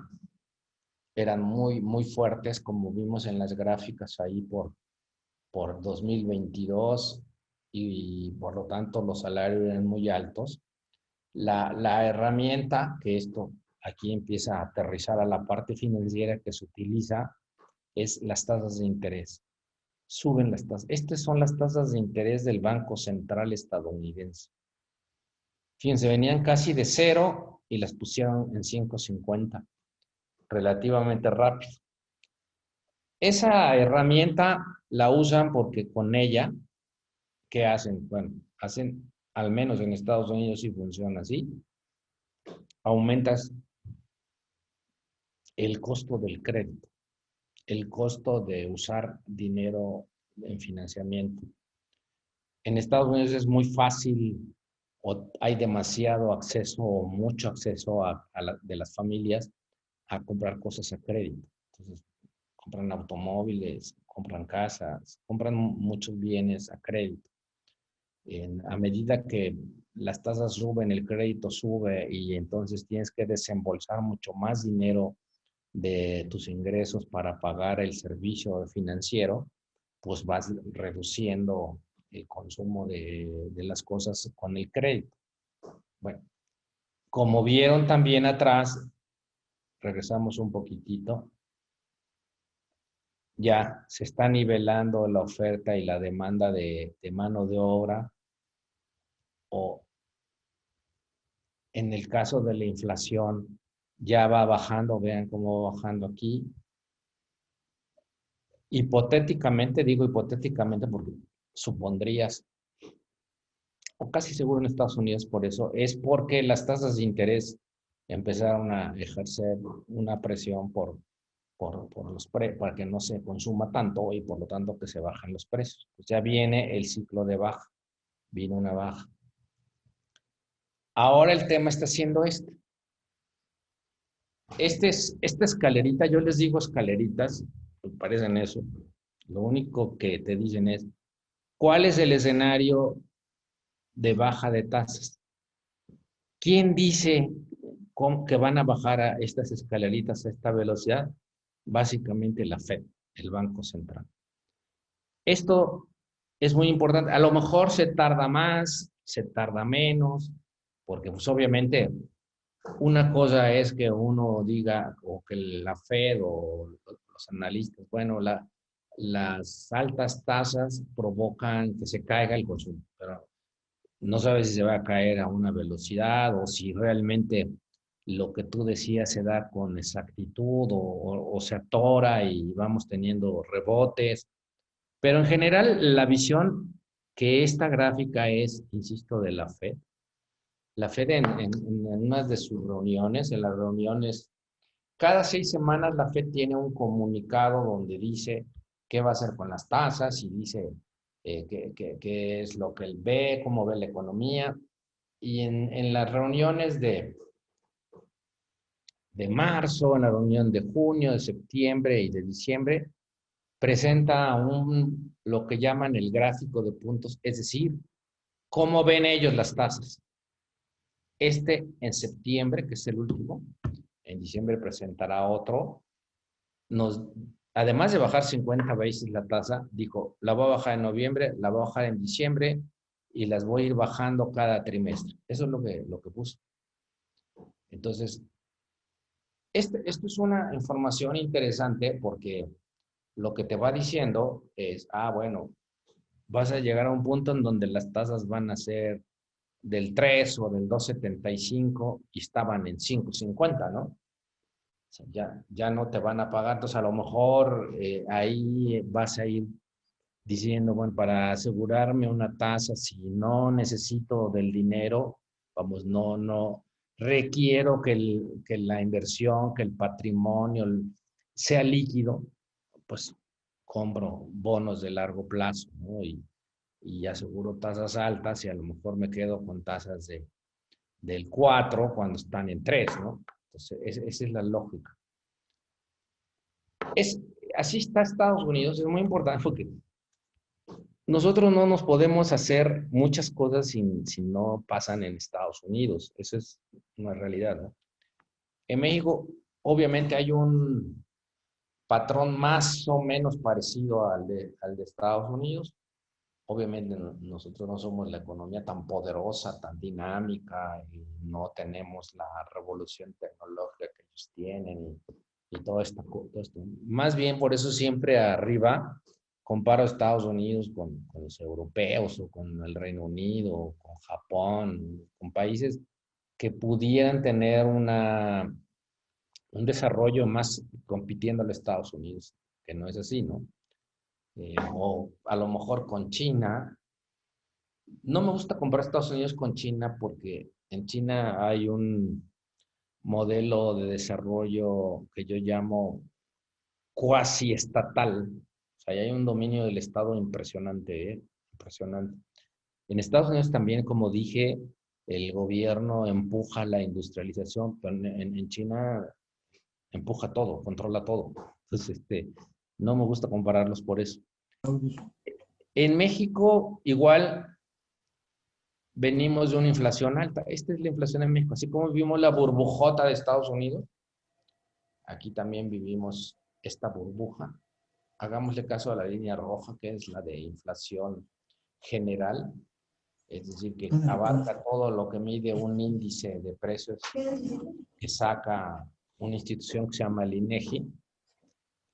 eran muy, muy fuertes, como vimos en las gráficas ahí por 2022, y por lo tanto los salarios eran muy altos. La herramienta, que esto aquí empieza a aterrizar a la parte financiera que se utiliza, es las tasas de interés. Suben las tasas. Estas son las tasas de interés del Banco Central estadounidense. Fíjense, venían casi de 0 y las pusieron en 5.50, relativamente rápido. Esa herramienta la usan porque con ella, ¿qué hacen? Bueno, hacen, al menos en Estados Unidos sí funciona así, aumentas el costo del crédito, el costo de usar dinero en financiamiento. En Estados Unidos es muy fácil, o hay demasiado acceso o mucho acceso de las familias a comprar cosas a crédito. Entonces, compran automóviles, compran casas, compran muchos bienes a crédito. A medida que las tasas suben, el crédito sube, y entonces tienes que desembolsar mucho más dinero de tus ingresos para pagar el servicio financiero, pues vas reduciendo el consumo de las cosas con el crédito. Bueno, como vieron también atrás, regresamos un poquitito, ya se está nivelando la oferta y la demanda de mano de obra, o en el caso de la inflación, ya va bajando, vean cómo va bajando aquí. Hipotéticamente, digo hipotéticamente porque supondrías, o casi seguro en Estados Unidos por eso, es porque las tasas de interés empezaron a ejercer una presión por para que no se consuma tanto y por lo tanto que se bajen los precios. Pues ya viene el ciclo de baja, vino una baja. Ahora el tema está siendo esta escalerita, yo les digo escaleritas, me parecen eso. Lo único que te dicen es, ¿cuál es el escenario de baja de tasas? ¿Quién dice que van a bajar a estas escaleritas a esta velocidad? Básicamente la Fed, el Banco Central. Esto es muy importante. A lo mejor se tarda más, se tarda menos, porque pues obviamente una cosa es que uno diga, o que la Fed o los analistas, bueno, las altas tasas provocan que se caiga el consumo, pero no sabes si se va a caer a una velocidad o si realmente lo que tú decías se da con exactitud o se atora y vamos teniendo rebotes. Pero en general, la visión que esta gráfica es, insisto, de la Fed en una de sus reuniones, en las reuniones, cada 6 semanas la Fed tiene un comunicado donde dice qué va a hacer con las tasas y dice qué es lo que él ve, cómo ve la economía. Y en las reuniones de marzo, en la reunión de junio, de septiembre y de diciembre, presenta lo que llaman el gráfico de puntos, es decir, cómo ven ellos las tasas. En septiembre, que es el último, en diciembre presentará otro, además de bajar 50 veces la tasa, dijo, la voy a bajar en noviembre, la voy a bajar en diciembre y las voy a ir bajando cada trimestre. Eso es lo que puso. Entonces, esto es una información interesante porque lo que te va diciendo es, bueno, vas a llegar a un punto en donde las tasas van a ser del 3 o del 2.75 y estaban en 5.50, ¿no? O sea, ya no te van a pagar, entonces a lo mejor ahí vas a ir diciendo, bueno, para asegurarme una tasa, si no necesito del dinero, vamos, no requiero que la inversión, que el patrimonio sea líquido, pues compro bonos de largo plazo, ¿no? Y aseguro tasas altas y a lo mejor me quedo con tasas del 4 cuando están en 3, ¿no? Entonces, esa es la lógica. Así está Estados Unidos, es muy importante porque nosotros no nos podemos hacer muchas cosas si no pasan en Estados Unidos. Eso es una realidad, ¿no? En México, obviamente, hay un patrón más o menos parecido al de Estados Unidos. Obviamente nosotros no somos la economía tan poderosa, tan dinámica, y no tenemos la revolución tecnológica que ellos tienen y todo esto. Más bien por eso siempre arriba comparo a Estados Unidos con los europeos o con el Reino Unido o con Japón, con países que pudieran tener un desarrollo más compitiendo a los Estados Unidos, que no es así, ¿no? O a lo mejor con China. No me gusta comparar Estados Unidos con China porque en China hay un modelo de desarrollo que yo llamo cuasi estatal. O sea, hay un dominio del Estado impresionante, ¿eh? Impresionante. En Estados Unidos también, como dije, el gobierno empuja la industrialización, pero en China empuja todo, controla todo. Entonces, no me gusta compararlos por eso. En México, igual, venimos de una inflación alta. Esta es la inflación en México. Así como vimos la burbujota de Estados Unidos, aquí también vivimos esta burbuja. Hagámosle caso a la línea roja, que es la de inflación general, es decir, que abarca todo lo que mide un índice de precios que saca una institución que se llama el INEGI.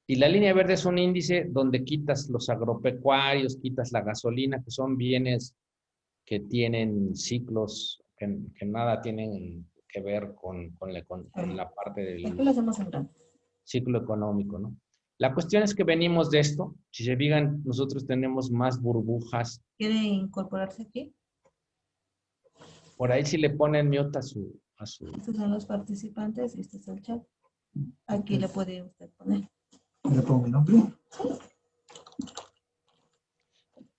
Y la línea verde es un índice donde quitas los agropecuarios, quitas la gasolina, que son bienes que tienen ciclos que nada tienen que ver con la parte del ciclo económico, ¿no? La cuestión es que venimos de esto. Si se fijan, nosotros tenemos más burbujas. ¿Quiere incorporarse aquí? Por ahí si le ponen mute a su... Estos son los participantes y este es el chat. Aquí le puede usted poner. ¿Le pongo mi nombre?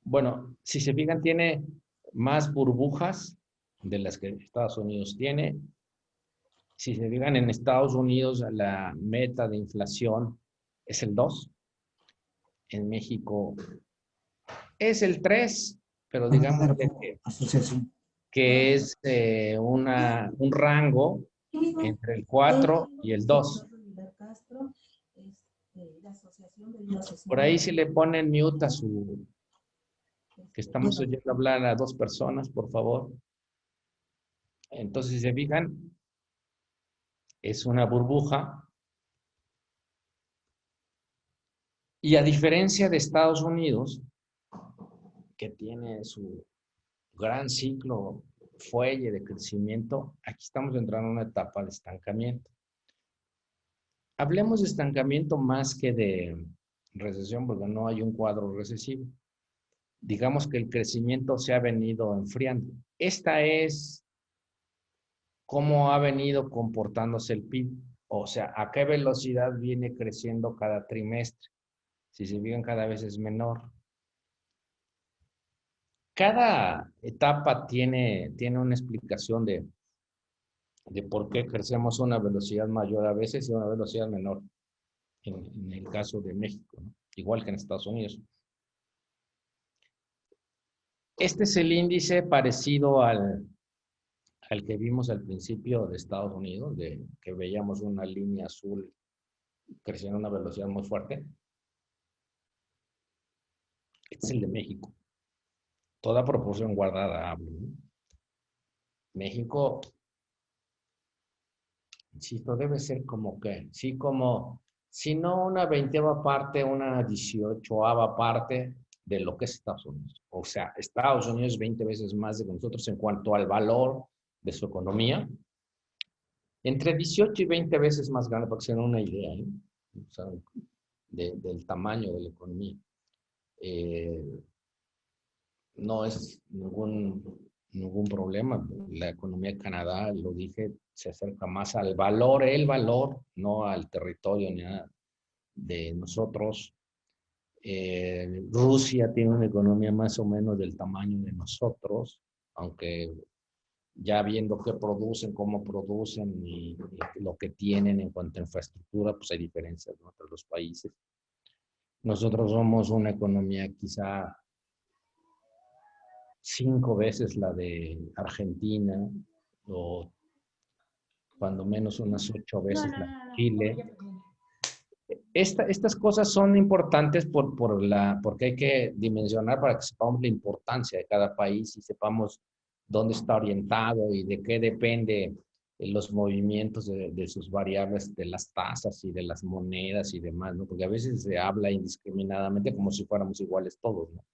Bueno, si se fijan, tiene más burbujas de las que Estados Unidos tiene. Si se fijan, en Estados Unidos la meta de inflación es el 2. En México es el 3, pero digamos que... Asociación. que es un rango entre el 4 y el 2. Por ahí si le ponen mute a su... que estamos oyendo hablar a dos personas, por favor. Entonces, si se fijan, es una burbuja. Y a diferencia de Estados Unidos, que tiene su gran ciclo, fuelle de crecimiento, aquí estamos entrando en una etapa de estancamiento. Hablemos de estancamiento más que de recesión, porque no hay un cuadro recesivo. Digamos que el crecimiento se ha venido enfriando. Esta es cómo ha venido comportándose el PIB. O sea, a qué velocidad viene creciendo cada trimestre. Si se fijan, cada vez es menor. Cada etapa tiene una explicación de por qué crecemos a una velocidad mayor a veces y a una velocidad menor. En el caso de México, ¿no? Igual que en Estados Unidos. Este es el índice parecido al que vimos al principio de Estados Unidos, de que veíamos una línea azul creciendo a una velocidad muy fuerte. Este es el de México. Toda proporción guardada, hablo, ¿no? México, insisto, debe ser como que, sí, como, si no una 20ª parte, una 18ª parte de lo que es Estados Unidos. O sea, Estados Unidos es 20 veces más de nosotros en cuanto al valor de su economía. Entre 18 y 20 veces más grande, para que se den una idea, ¿eh? O sea, del tamaño de la economía. No es ningún problema. La economía de Canadá, lo dije, se acerca más al valor, el valor, no al territorio ni nada de nosotros. Rusia tiene una economía más o menos del tamaño de nosotros, aunque ya viendo qué producen, cómo producen y lo que tienen en cuanto a infraestructura, pues hay diferencias, ¿no?, entre los países. Nosotros somos una economía quizá 5 veces la de Argentina, o cuando menos unas 8 veces la de Chile. Estas cosas son importantes porque hay que dimensionar para que sepamos la importancia de cada país y sepamos dónde está orientado y de qué depende los movimientos de sus variables, de las tasas y de las monedas y demás, ¿no? Porque a veces se habla indiscriminadamente como si fuéramos iguales todos, ¿no?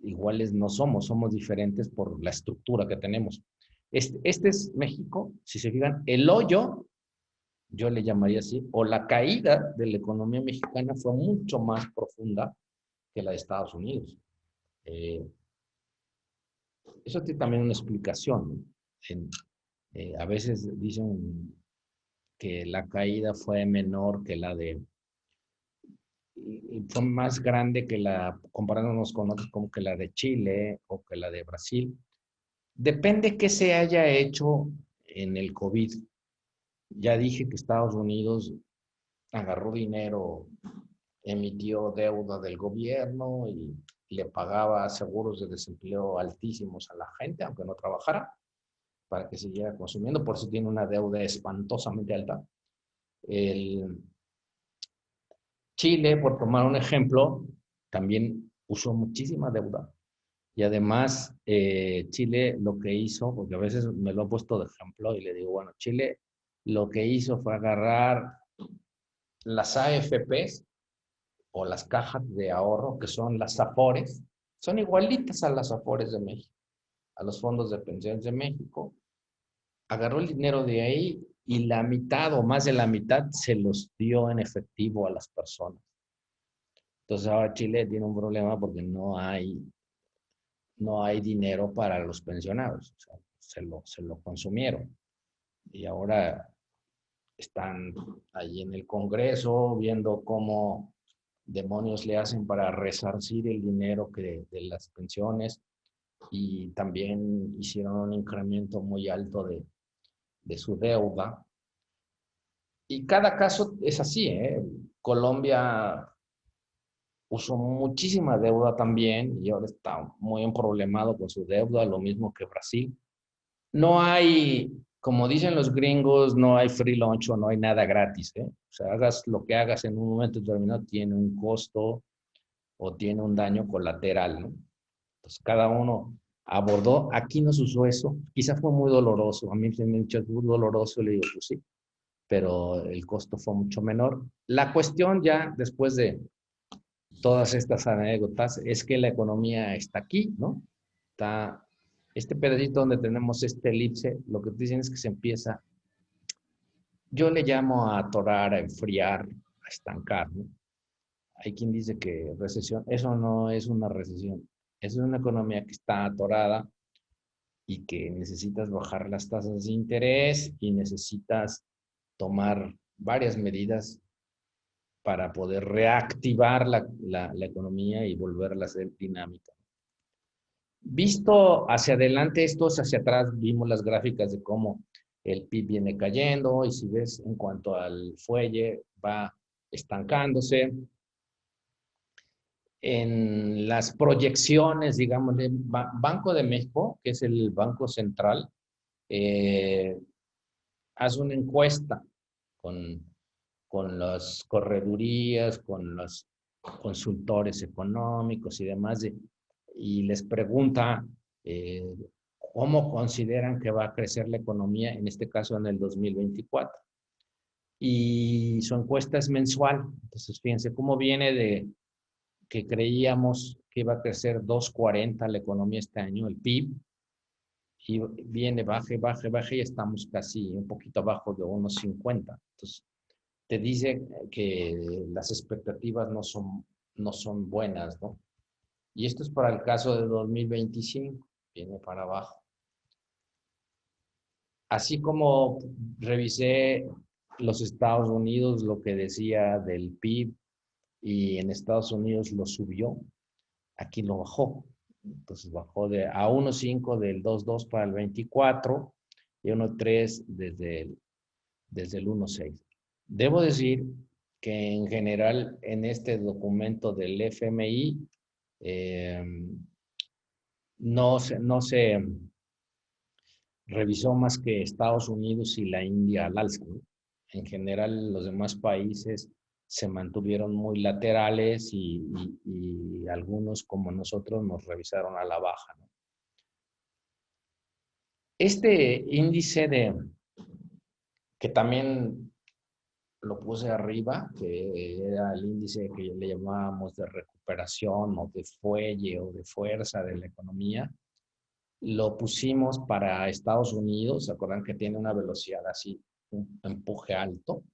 Iguales no somos, somos diferentes por la estructura que tenemos. Este es México, si se fijan, el hoyo, yo le llamaría así, o la caída de la economía mexicana fue mucho más profunda que la de Estados Unidos. Eso tiene también una explicación, ¿no? A veces dicen que la caída fue menor que la de... fue más grande que comparándonos con otros como que la de Chile o que la de Brasil. Depende qué se haya hecho en el COVID. Ya dije que Estados Unidos agarró dinero, emitió deuda del gobierno y le pagaba seguros de desempleo altísimos a la gente, aunque no trabajara, para que siguiera consumiendo. Por eso tiene una deuda espantosamente alta. Chile, por tomar un ejemplo, también usó muchísima deuda. Y además, Chile lo que hizo, porque a veces me lo he puesto de ejemplo y le digo, bueno, Chile lo que hizo fue agarrar las AFPs o las cajas de ahorro, que son las AFORES, son igualitas a las AFORES de México, a los fondos de pensiones de México. Agarró el dinero de ahí y la mitad o más de la mitad se los dio en efectivo a las personas. Entonces ahora Chile tiene un problema porque no hay dinero para los pensionados. O sea, se lo consumieron. Y ahora están ahí en el Congreso viendo cómo demonios le hacen para resarcir el dinero de las pensiones, y también hicieron un incremento muy alto de su deuda. Y cada caso es así, ¿eh? Colombia usó muchísima deuda también y ahora está muy emproblemado con su deuda, lo mismo que Brasil. No hay, como dicen los gringos, no hay free lunch o no hay nada gratis, ¿eh? O sea, hagas lo que hagas en un momento determinado, tiene un costo o tiene un daño colateral, ¿no? Entonces, cada uno abordó, aquí no se usó eso, quizá fue muy doloroso, a mí se me ha dicho, es muy doloroso, le digo, pues sí, pero el costo fue mucho menor. La cuestión ya, después de todas estas anécdotas, es que la economía está aquí, ¿no? Está este pedacito donde tenemos este elipse, lo que te dicen es que se empieza, yo le llamo a atorar, a enfriar, a estancar, ¿no? Hay quien dice que recesión, eso no es una recesión, es una economía que está atorada y que necesitas bajar las tasas de interés y necesitas tomar varias medidas para poder reactivar la economía y volverla a ser dinámica. Visto hacia adelante, esto es hacia atrás, vimos las gráficas de cómo el PIB viene cayendo y si ves en cuanto al fuelle va estancándose. En las proyecciones, digamos, de Banco de México, que es el Banco Central, hace una encuesta con, con las corredurías, con los consultores económicos y demás, y les pregunta eh, cómo consideran que va a crecer la economía, en este caso en el 2024. Y su encuesta es mensual, entonces fíjense cómo viene de que creíamos que iba a crecer 2.40 la economía este año, el PIB, y viene, baje, baje, baje, y estamos casi un poquito abajo de 1.50. Entonces, te dice que las expectativas no son buenas, ¿no? Y esto es para el caso de 2025, viene para abajo. Así como revisé los Estados Unidos, lo que decía del PIB, y en Estados Unidos lo subió, aquí lo bajó. Entonces bajó a 1.5 del 2.2 para el 24 y 1.3 desde el 1.6. Debo decir que en general en este documento del FMI no se revisó más que Estados Unidos y la India al alza, ¿no? En general los demás países se mantuvieron muy laterales y algunos como nosotros nos revisaron a la baja, ¿no? Este índice que también lo puse arriba, que era el índice que le llamábamos de recuperación o de fuelle o de fuerza de la economía, lo pusimos para Estados Unidos. ¿Se acuerdan que tiene una velocidad así, un empuje alto?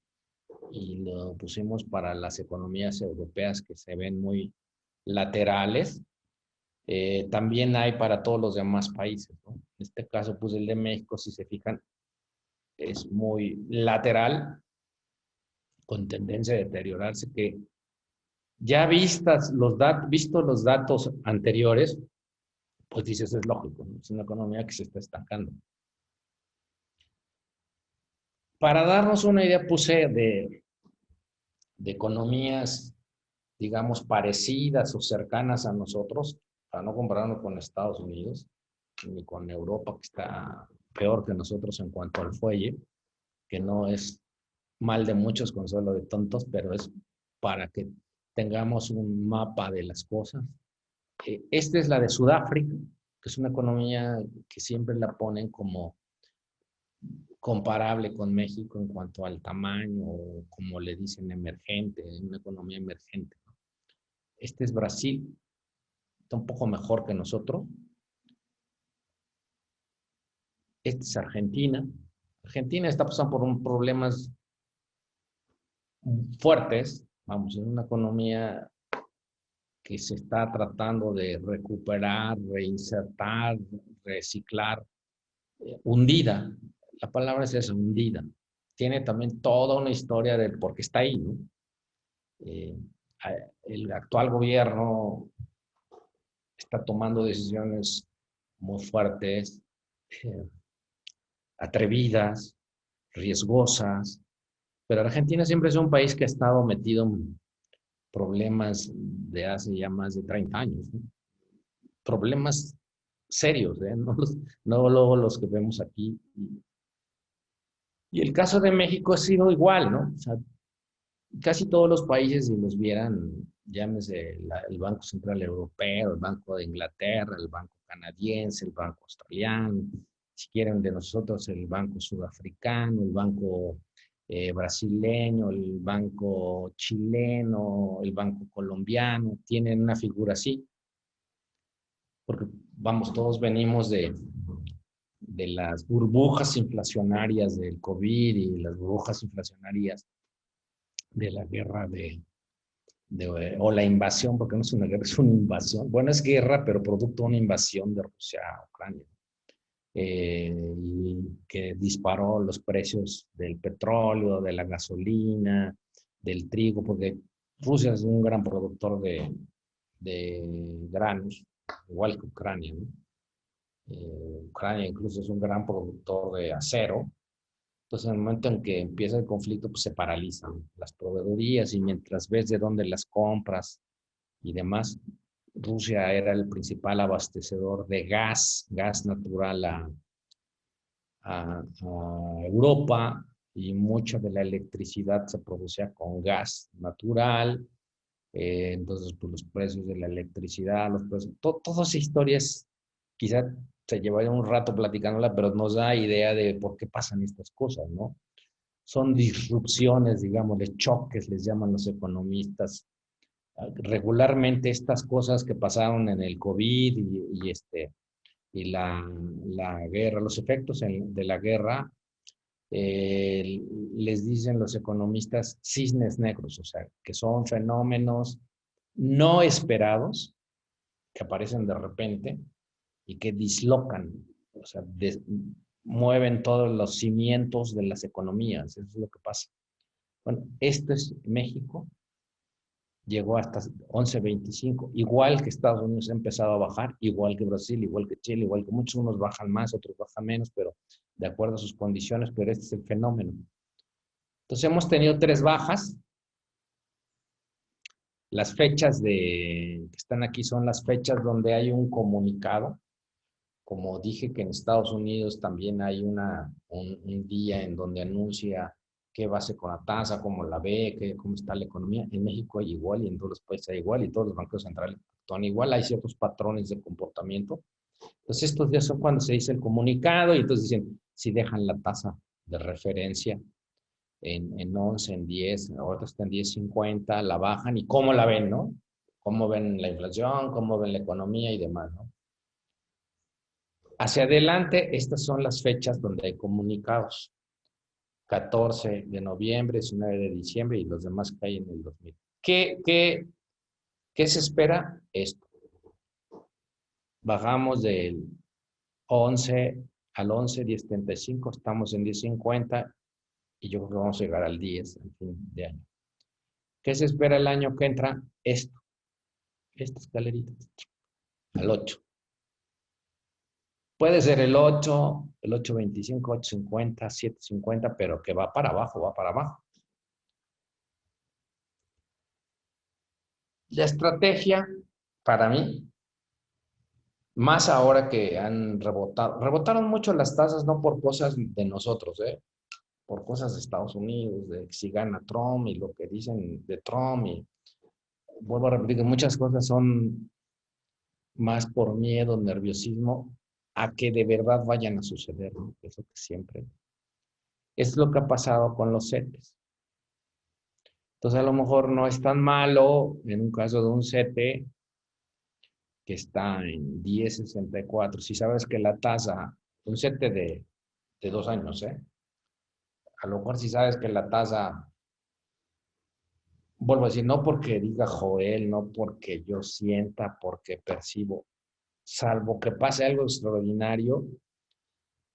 Y lo pusimos para las economías europeas que se ven muy laterales. También hay para todos los demás países, ¿no? En este caso puse el de México, si se fijan, es muy lateral, con tendencia a deteriorarse, que ya vistos los datos anteriores, pues dices, es lógico, ¿no? Es una economía que se está estancando. Para darnos una idea, puse de economías, digamos, parecidas o cercanas a nosotros, para no compararnos con Estados Unidos, ni con Europa, que está peor que nosotros en cuanto al fuelle, que no es mal de muchos, consuelo de tontos, pero es para que tengamos un mapa de las cosas. Esta es la de Sudáfrica, que es una economía que siempre la ponen como comparable con México en cuanto al tamaño, o como le dicen, emergente, una economía emergente. Este es Brasil, está un poco mejor que nosotros. Este es Argentina. Argentina está pasando por problemas fuertes. Vamos, es una economía que se está tratando de recuperar, reinsertar, reciclar, hundida. La palabra es esa, hundida. Tiene también toda una historia del por qué está ahí, ¿no? El actual gobierno está tomando decisiones muy fuertes, atrevidas, riesgosas, pero Argentina siempre es un país que ha estado metido en problemas de hace ya más de 30 años, ¿no? Problemas serios, no luego los que vemos aquí. Y el caso de México ha sido igual, ¿no? O sea, casi todos los países, si los vieran, llámese el Banco Central Europeo, el Banco de Inglaterra, el Banco Canadiense, el Banco Australiano, si quieren de nosotros, el Banco Sudafricano, el Banco brasileño, el Banco chileno, el Banco colombiano, tienen una figura así, porque vamos, todos venimos de las burbujas inflacionarias del COVID y las burbujas inflacionarias de la guerra o la invasión, porque no es una guerra, es una invasión. Bueno, es guerra, pero producto de una invasión de Rusia a Ucrania. Y que disparó los precios del petróleo, de la gasolina, del trigo, porque Rusia es un gran productor de granos, igual que Ucrania, ¿no? Ucrania incluso es un gran productor de acero. Entonces, en el momento en que empieza el conflicto, pues se paralizan las proveedurías y mientras ves de dónde las compras y demás, Rusia era el principal abastecedor de gas natural a Europa y mucha de la electricidad se producía con gas natural. Entonces, pues los precios de la electricidad, los precios, todas esas historias, quizá se llevaría un rato platicándola, pero nos da idea de por qué pasan estas cosas, ¿no? Son disrupciones, digamos, de choques, les llaman los economistas. Regularmente estas cosas que pasaron en el COVID y la guerra, los efectos de la guerra, les dicen los economistas cisnes negros, o sea, que son fenómenos no esperados, que aparecen de repente y que dislocan, o sea, mueven todos los cimientos de las economías, eso es lo que pasa. Bueno, esto es México, llegó hasta 11.25, igual que Estados Unidos ha empezado a bajar, igual que Brasil, igual que Chile, igual que muchos, unos bajan más, otros bajan menos, pero de acuerdo a sus condiciones, pero este es el fenómeno. Entonces hemos tenido 3 bajas. Las fechas que están aquí son las fechas donde hay un comunicado. Como dije que en Estados Unidos también hay un día en donde anuncia qué va a hacer con la tasa, cómo la ve, cómo está la economía. En México hay igual y en todos los países hay igual y todos los bancos centrales actúan igual. Hay ciertos patrones de comportamiento. Entonces estos días son cuando se dice el comunicado y entonces dicen si dejan la tasa de referencia en 11, en 10, ahora está en 10.50, la bajan y cómo la ven, ¿no? Cómo ven la inflación, cómo ven la economía y demás, ¿no? Hacia adelante, estas son las fechas donde hay comunicados. 14 de noviembre, 19 de diciembre y los demás caen en el 2000. ¿Qué se espera? Esto. Bajamos del 11 al 11, 10.75, estamos en 10.50 y yo creo que vamos a llegar al 10 al fin de año. ¿Qué se espera el año que entra? Esto. Esta escalerita. Al 8. Puede ser el 8, el 8.25, 8.50, 7.50, pero que va para abajo, va para abajo. La estrategia, para mí, más ahora que han rebotaron mucho las tasas, no por cosas de nosotros, por cosas de Estados Unidos, de si gana Trump y lo que dicen de Trump. Y vuelvo a repetir que muchas cosas son más por miedo, nerviosismo, a que de verdad vayan a suceder, ¿no? Eso que siempre. Es lo que ha pasado con los CETES. Entonces, a lo mejor no es tan malo en un caso de un CETE que está en 10.64. Si sabes que la tasa, un CETE de 2 años, a lo mejor si sabes que la tasa, vuelvo a decir, no porque diga Joel, no porque yo sienta, porque percibo, salvo que pase algo extraordinario,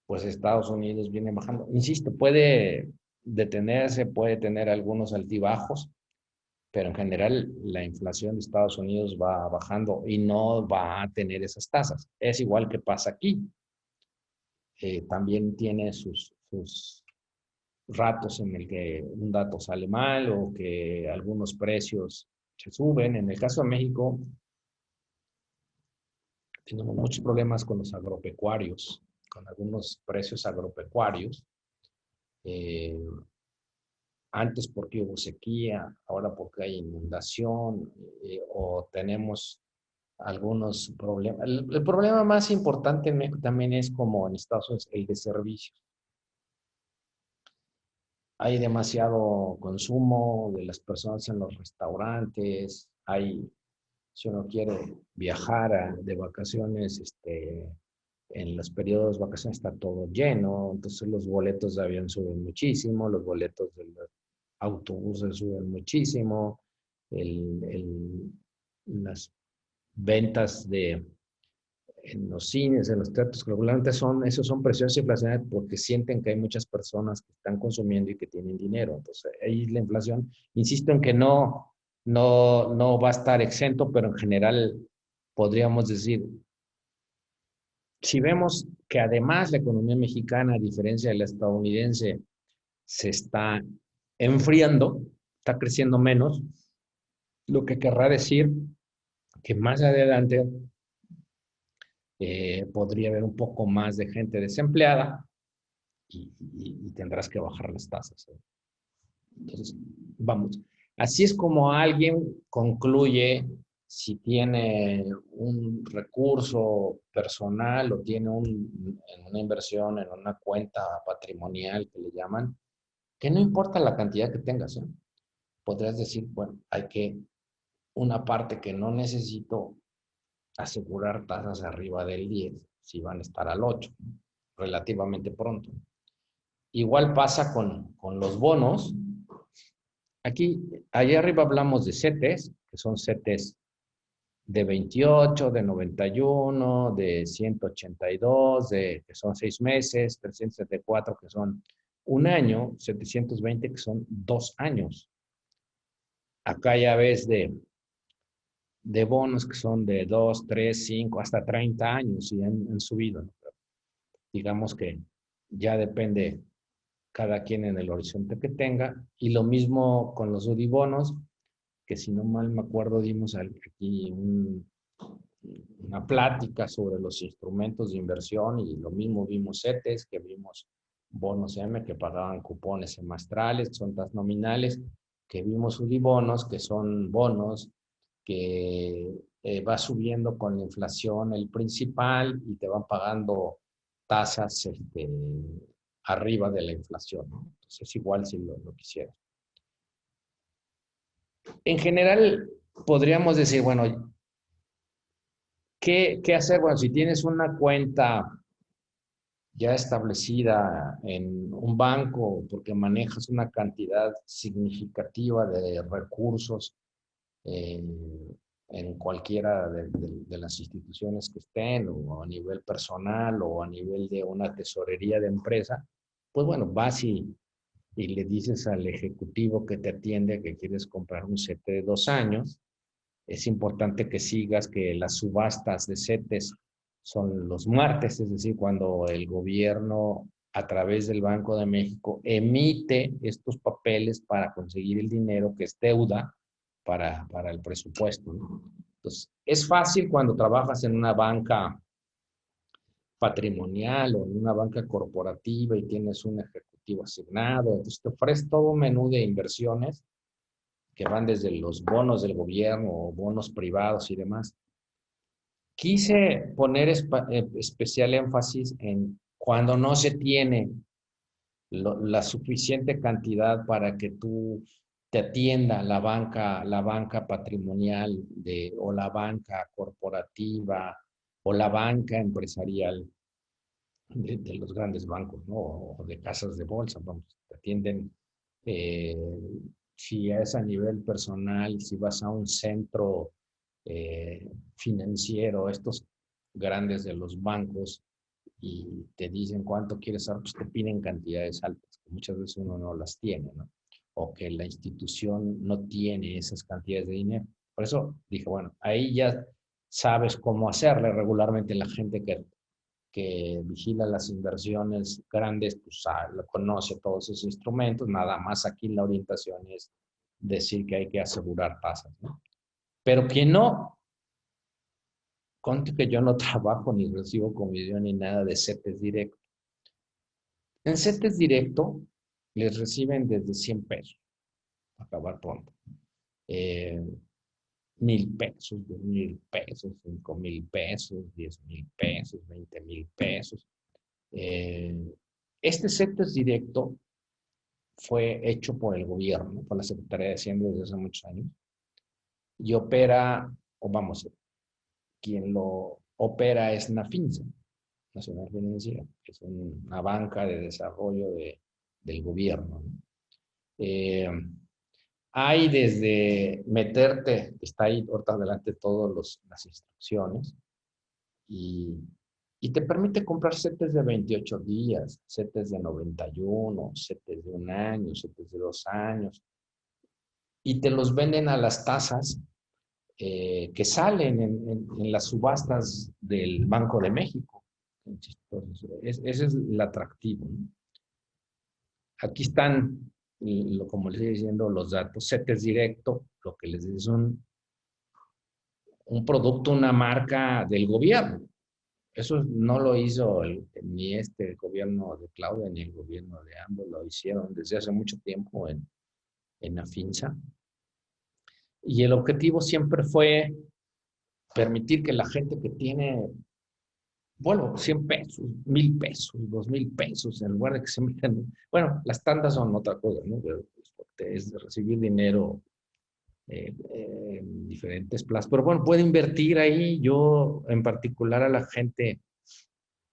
pues Estados Unidos viene bajando. Insisto, puede detenerse, puede tener algunos altibajos, pero en general la inflación de Estados Unidos va bajando y no va a tener esas tasas. Es igual que pasa aquí. También tiene sus ratos en el que un dato sale mal o que algunos precios se suben. En el caso de México, tenemos muchos problemas con los agropecuarios, con algunos precios agropecuarios. Antes porque hubo sequía, ahora porque hay inundación, o tenemos algunos problemas. El problema más importante en México también es, como en Estados Unidos, el de servicios. Hay demasiado consumo de las personas en los restaurantes, si uno quiere viajar de vacaciones, en los periodos de vacaciones está todo lleno, entonces los boletos de avión suben muchísimo, los boletos de los autobuses suben muchísimo, las ventas en los cines, en los teatros, que regularmente esos son presiones inflacionarias porque sienten que hay muchas personas que están consumiendo y que tienen dinero. Entonces, ahí la inflación, insisto en que no va a estar exento, pero en general podríamos decir, si vemos que además la economía mexicana, a diferencia de la estadounidense, se está enfriando, está creciendo menos, lo que querrá decir que más adelante podría haber un poco más de gente desempleada y tendrás que bajar las tasas. Entonces, vamos. Así es como alguien concluye si tiene un recurso personal o tiene una inversión en una cuenta patrimonial que le llaman, que no importa la cantidad que tengas, ¿eh? Podrías decir, bueno, una parte que no necesito asegurar tasas arriba del 10, si van a estar al 8, relativamente pronto. Igual pasa con los bonos. Allá arriba hablamos de CETES, que son CETES de 28, de 91, de 182, que son 6 meses, 374, que son 1 año, 720, que son 2 años. Acá ya ves de bonos que son de 2, 3, 5, hasta 30 años y han subido, ¿no? Digamos que ya depende cada quien en el horizonte que tenga. Y lo mismo con los UDIbonos, que si no mal me acuerdo dimos aquí una plática sobre los instrumentos de inversión y lo mismo vimos CETES, que vimos bonos M que pagaban cupones semestrales, son tasas nominales, que vimos UDIbonos, que son bonos que va subiendo con la inflación el principal y te van pagando tasas arriba de la inflación, ¿no? Entonces es igual si lo quisieras. En general, podríamos decir, bueno, ¿qué hacer? Bueno, si tienes una cuenta ya establecida en un banco porque manejas una cantidad significativa de recursos en cualquiera de las instituciones que estén, o a nivel personal, o a nivel de una tesorería de empresa, pues bueno, vas y le dices al ejecutivo que te atiende que quieres comprar un CETE de 2 años. Es importante que sigas que las subastas de CETES son los martes, es decir, cuando el gobierno a través del Banco de México emite estos papeles para conseguir el dinero que es deuda para el presupuesto, ¿no? Entonces, es fácil cuando trabajas en una banca patrimonial o en una banca corporativa y tienes un ejecutivo asignado, entonces te ofrece todo un menú de inversiones que van desde los bonos del gobierno o bonos privados y demás. Quise poner especial énfasis en cuando no se tiene la suficiente cantidad para que tú te atienda la banca patrimonial o la banca corporativa o la banca empresarial de los grandes bancos, ¿no? O de casas de bolsa, vamos, te atienden, si es a nivel personal, si vas a un centro financiero, estos grandes de los bancos, y te dicen cuánto quieres saber, pues te piden cantidades altas, que muchas veces uno no las tiene, ¿no? O que la institución no tiene esas cantidades de dinero. Por eso dije, bueno, ahí ya sabes cómo hacerle. Regularmente la gente que vigila las inversiones grandes, pues conoce todos esos instrumentos, nada más aquí la orientación es decir que hay que asegurar tasas, ¿no? Pero quien no conste que yo no trabajo ni recibo comisión ni nada de CETES directo. En CETES directo les reciben desde 100 pesos, acabar pronto. 1,000 pesos, 2,000 pesos, 5,000 pesos, 10,000 pesos, 20,000 pesos. Este CETES directo fue hecho por el gobierno, por la Secretaría de Hacienda desde hace muchos años, y opera, o vamos, quien lo opera es Nafinsa, Nacional Financiera, que es una banca de desarrollo del gobierno, ¿no? Hay desde meterte, está ahí ahorita adelante todas las instrucciones, y te permite comprar CETES de 28 días, CETES de 91, CETES de 1 año, CETES de 2 años, y te los venden a las tasas que salen en las subastas del Banco de México. Ese es el atractivo, ¿no? Aquí están, como les estoy diciendo, los datos. CETES directo, lo que les dice es un producto, una marca del gobierno. Eso no lo hizo ni el gobierno de Claudia ni el gobierno de ambos, lo hicieron desde hace mucho tiempo en Afinsa. Y el objetivo siempre fue permitir que la gente que tiene, bueno, 100 pesos, 1,000 pesos, 2,000 pesos, en lugar de que se metan, bueno, las tandas son otra cosa, ¿no? Es recibir dinero en diferentes plazas, pero bueno, puede invertir ahí. Yo, en particular, a la gente,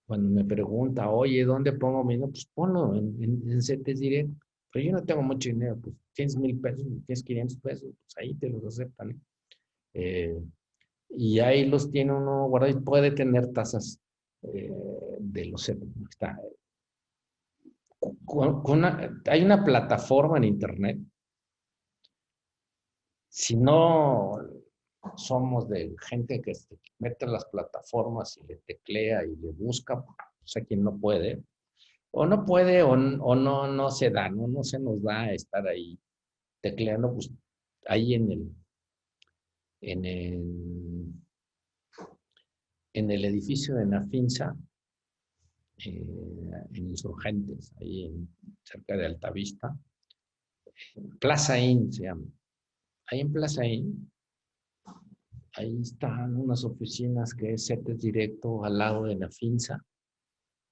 cuando me pregunta, oye, ¿dónde pongo mi dinero? Pues ponlo en CETES directo. Pero yo no tengo mucho dinero, pues tienes 1,000 pesos, tienes 500 pesos, pues ahí te los aceptan, ¿eh? Y ahí los tiene uno guardados y puede tener tasas de los CETES. Está. Hay una plataforma en internet. Si no somos de gente que se mete en las plataformas y le teclea y le busca, pues a quien no puede, o no se da, no se nos da estar ahí tecleando, pues ahí en el, en el edificio de Nafinsa, en Insurgentes, ahí cerca de Altavista, Plaza Inn se llama. Ahí en Plaza Inn, ahí están unas oficinas que es CETES directo al lado de Nafinsa,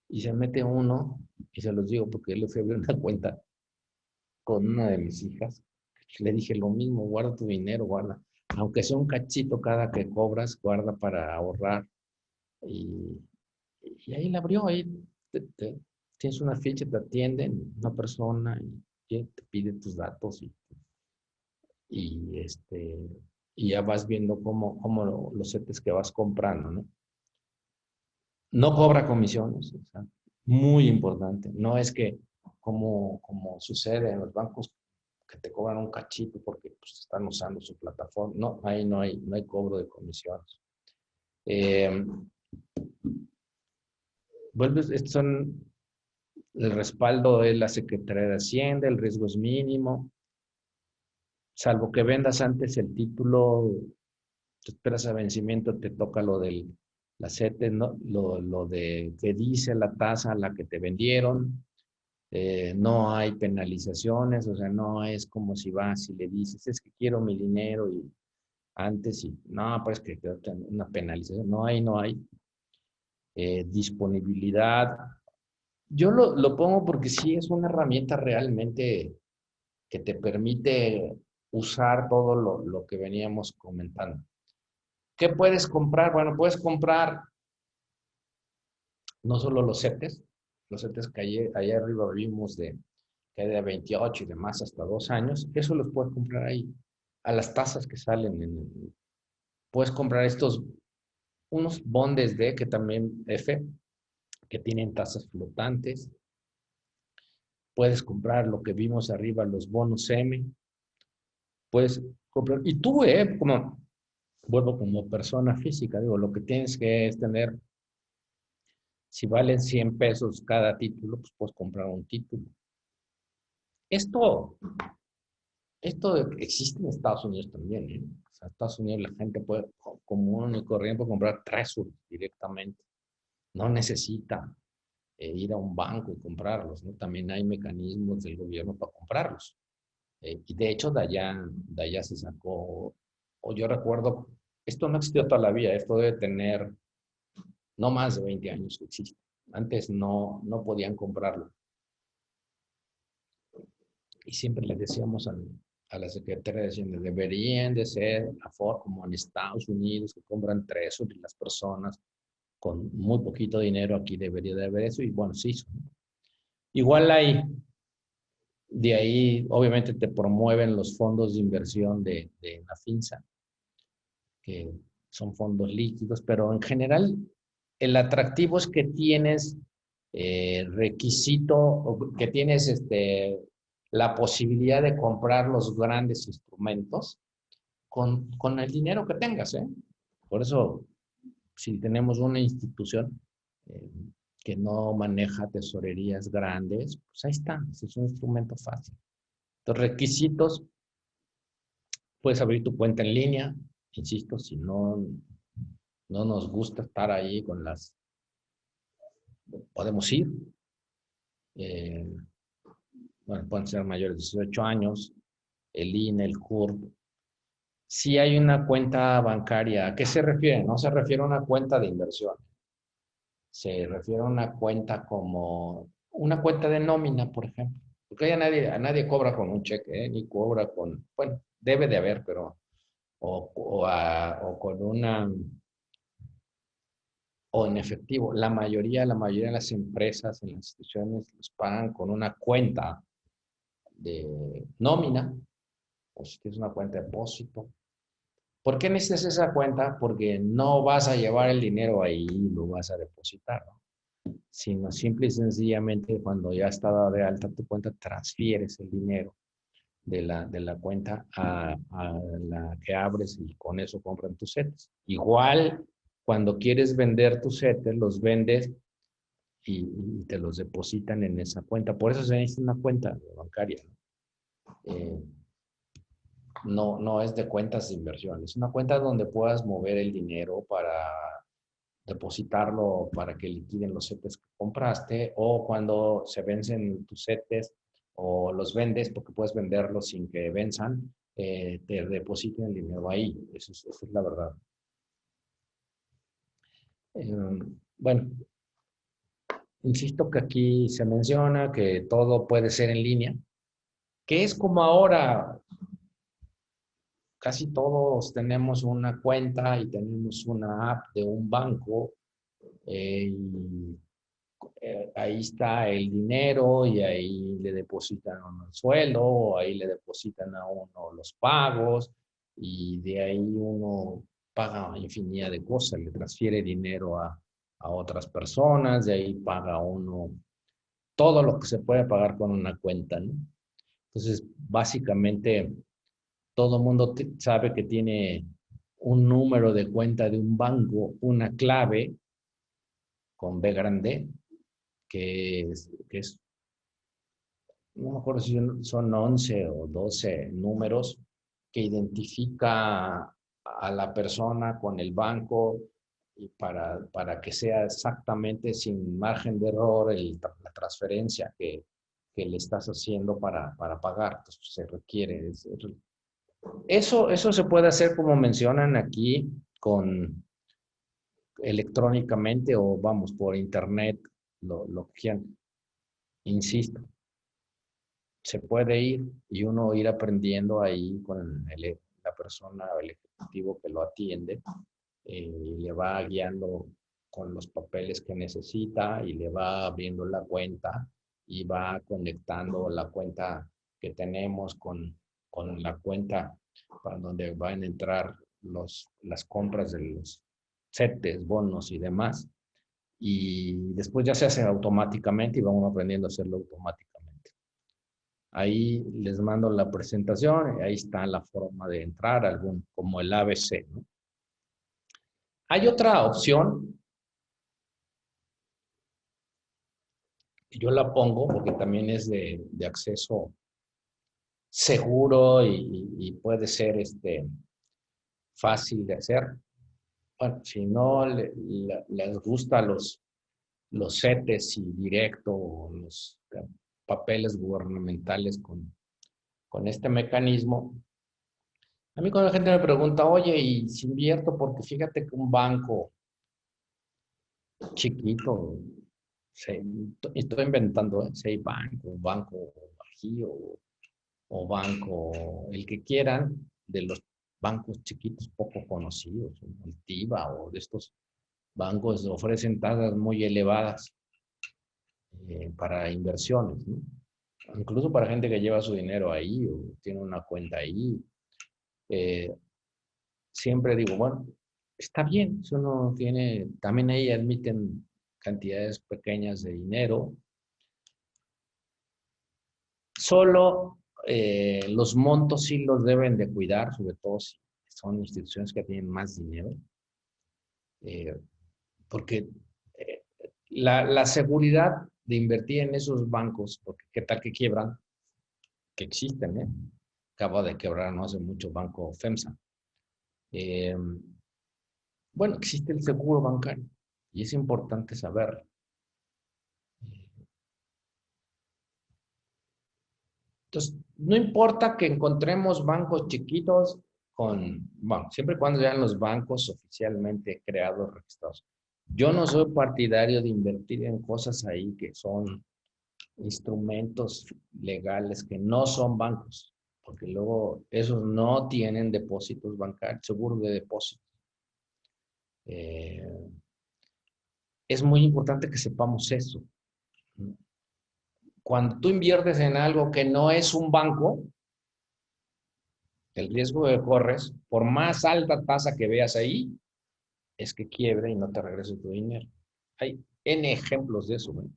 y se mete uno, y se los digo porque le fui a abrir una cuenta con una de mis hijas. Le dije lo mismo, guarda tu dinero, guarda. Aunque sea un cachito cada que cobras, guarda para ahorrar. Y ahí la abrió, ahí tienes una ficha, te atienden una persona y te pide tus datos y ya vas viendo cómo los CETES que vas comprando, ¿no? No cobra comisiones, o sea, muy importante. No es que como sucede en los bancos, que te cobran un cachito porque pues, están usando su plataforma. No, ahí no hay cobro de comisiones. Estos son el respaldo de la Secretaría de Hacienda, el riesgo es mínimo, salvo que vendas antes el título, te esperas a vencimiento, te toca lo de la CETES, ¿no? Lo de que dice la tasa a la que te vendieron. No hay penalizaciones, o sea, no es como si vas y le dices, es que quiero mi dinero y antes y no, pues que te dan una penalización. No hay disponibilidad. Yo lo pongo porque sí es una herramienta realmente que te permite usar todo lo que veníamos comentando. ¿Qué puedes comprar? Bueno, puedes comprar no solo los CETES que allá arriba vimos que hay de 28 y demás hasta 2 años, eso los puedes comprar ahí, a las tasas que salen. Puedes comprar unos bondes que también que tienen tasas flotantes. Puedes comprar lo que vimos arriba, los bonos M. Puedes comprar, y tú, como persona física, digo, lo que tienes que es tener, si valen 100 pesos cada título, pues puedes comprar un título. Esto Esto existe en Estados Unidos también, ¿eh? O sea, en Estados Unidos la gente puede, común y corriente, comprar treasuries directamente. No necesita ir a un banco y comprarlos, ¿no? También hay mecanismos del gobierno para comprarlos. Y de hecho, de allá se sacó, o yo recuerdo, esto no existió toda la vida, esto debe tener no más de 20 años que existe. Antes no podían comprarlo. Y siempre le decíamos a la Secretaría de Hacienda, deberían de ser la forma como en Estados Unidos, que compran treasury las personas con muy poquito dinero, aquí debería de haber eso, y bueno, sí. Igual hay, de ahí obviamente te promueven los fondos de inversión de la FINSA, que son fondos líquidos, pero en general el atractivo es que tienes requisito, que tienes la posibilidad de comprar los grandes instrumentos con el dinero que tengas, ¿eh? Por eso, si tenemos una institución eh, que no maneja tesorerías grandes, pues ahí está, es un instrumento fácil. Los requisitos, puedes abrir tu cuenta en línea, insisto, si no nos gusta estar ahí con podemos ir, eh, bueno, pueden ser mayores de 18 años, el INE, el CURP. Si hay una cuenta bancaria, ¿a qué se refiere? No se refiere a una cuenta de inversión, se refiere a una cuenta como una cuenta de nómina, por ejemplo. Porque ya nadie cobra con un cheque, ni cobra con, bueno, debe de haber, pero, o con una, o en efectivo. La mayoría de las empresas, en las instituciones, los pagan con una cuenta de nómina, o si tienes una cuenta de depósito. ¿Por qué necesitas esa cuenta? Porque no vas a llevar el dinero ahí y lo vas a depositar, ¿no? Sino simple y sencillamente cuando ya está dada de alta tu cuenta, transfieres el dinero de la cuenta a la que abres y con eso compran tus CETES. Igual, cuando quieres vender tus CETES, los vendes y te los depositan en esa cuenta. Por eso se necesita una cuenta bancaria, ¿no? No es de cuentas de inversión, es una cuenta donde puedas mover el dinero para depositarlo para que liquiden los CETES que compraste, o cuando se vencen tus CETES o los vendes, porque puedes venderlos sin que venzan, te depositen el dinero ahí. Eso es la verdad. Bueno, insisto que aquí se menciona que todo puede ser en línea, que es como ahora. Casi todos tenemos una cuenta y tenemos una app de un banco, y ahí está el dinero y ahí le depositan a uno el sueldo, o ahí le depositan a uno los pagos, y de ahí uno paga infinidad de cosas, le transfiere dinero a otras personas, de ahí paga uno todo lo que se puede pagar con una cuenta, ¿no? Entonces, básicamente, todo el mundo sabe que tiene un número de cuenta de un banco, una clave con B grande, que es, no me acuerdo si son 11 o 12 números que identifica a la persona con el banco, y para que sea exactamente sin margen de error la transferencia que le estás haciendo para pagar. Entonces, se requiere. Eso se puede hacer como mencionan aquí, electrónicamente, o vamos, por internet, lo que quieran. Insisto, se puede ir y uno ir aprendiendo ahí con la persona o el ejecutivo que lo atiende, y le va guiando con los papeles que necesita y le va abriendo la cuenta y va conectando la cuenta que tenemos con la cuenta para donde van a entrar las compras de los CETES, bonos y demás. Y después ya se hace automáticamente y vamos aprendiendo a hacerlo automáticamente. Ahí les mando la presentación, ahí está la forma de entrar, como el ABC, ¿no? Hay otra opción, yo la pongo porque también es de acceso seguro y puede ser fácil de hacer. Bueno, si no les gusta los CETES y directo, o los papeles gubernamentales con este mecanismo. A mí cuando la gente me pregunta, oye, ¿y si invierto? Porque fíjate que un banco chiquito, estoy inventando, si hay un banco Bajío o banco, el que quieran, de los bancos chiquitos poco conocidos, Altiva o de estos bancos ofrecen tasas muy elevadas para inversiones, ¿no? Incluso para gente que lleva su dinero ahí o tiene una cuenta ahí. Siempre digo, bueno, está bien, si uno tiene, también ahí admiten cantidades pequeñas de dinero. Solo los montos sí los deben de cuidar, sobre todo si son instituciones que tienen más dinero, porque la seguridad de invertir en esos bancos, porque qué tal que quiebran, que existen, ¿eh? Acaba de quebrar no hace mucho banco FEMSA. Bueno, existe el seguro bancario y es importante saberlo. Entonces, no importa que encontremos bancos chiquitos bueno, siempre y cuando sean los bancos oficialmente creados, registrados. Yo no soy partidario de invertir en cosas ahí que son instrumentos legales que no son bancos, porque luego esos no tienen depósitos bancarios, seguro de depósitos. Es muy importante que sepamos eso. Cuando tú inviertes en algo que no es un banco, el riesgo que corres, por más alta tasa que veas ahí, es que quiebre y no te regrese tu dinero. Hay N ejemplos de eso, ¿no?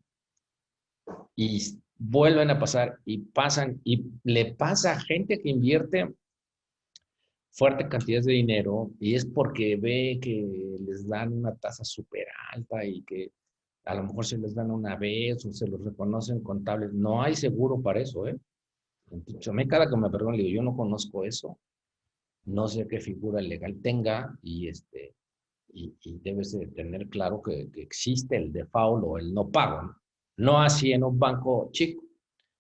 Y vuelven a pasar y pasan, y le pasa a gente que invierte fuerte cantidades de dinero y es porque ve que les dan una tasa súper alta y que a lo mejor se les dan una vez o se los reconocen contables. No hay seguro para eso, ¿eh? Entonces, a mí cada que me preguntan, le digo, yo no conozco eso, no sé qué figura legal tenga y debes de tener claro que existe el default o el no pago, ¿no? No así en un banco chico,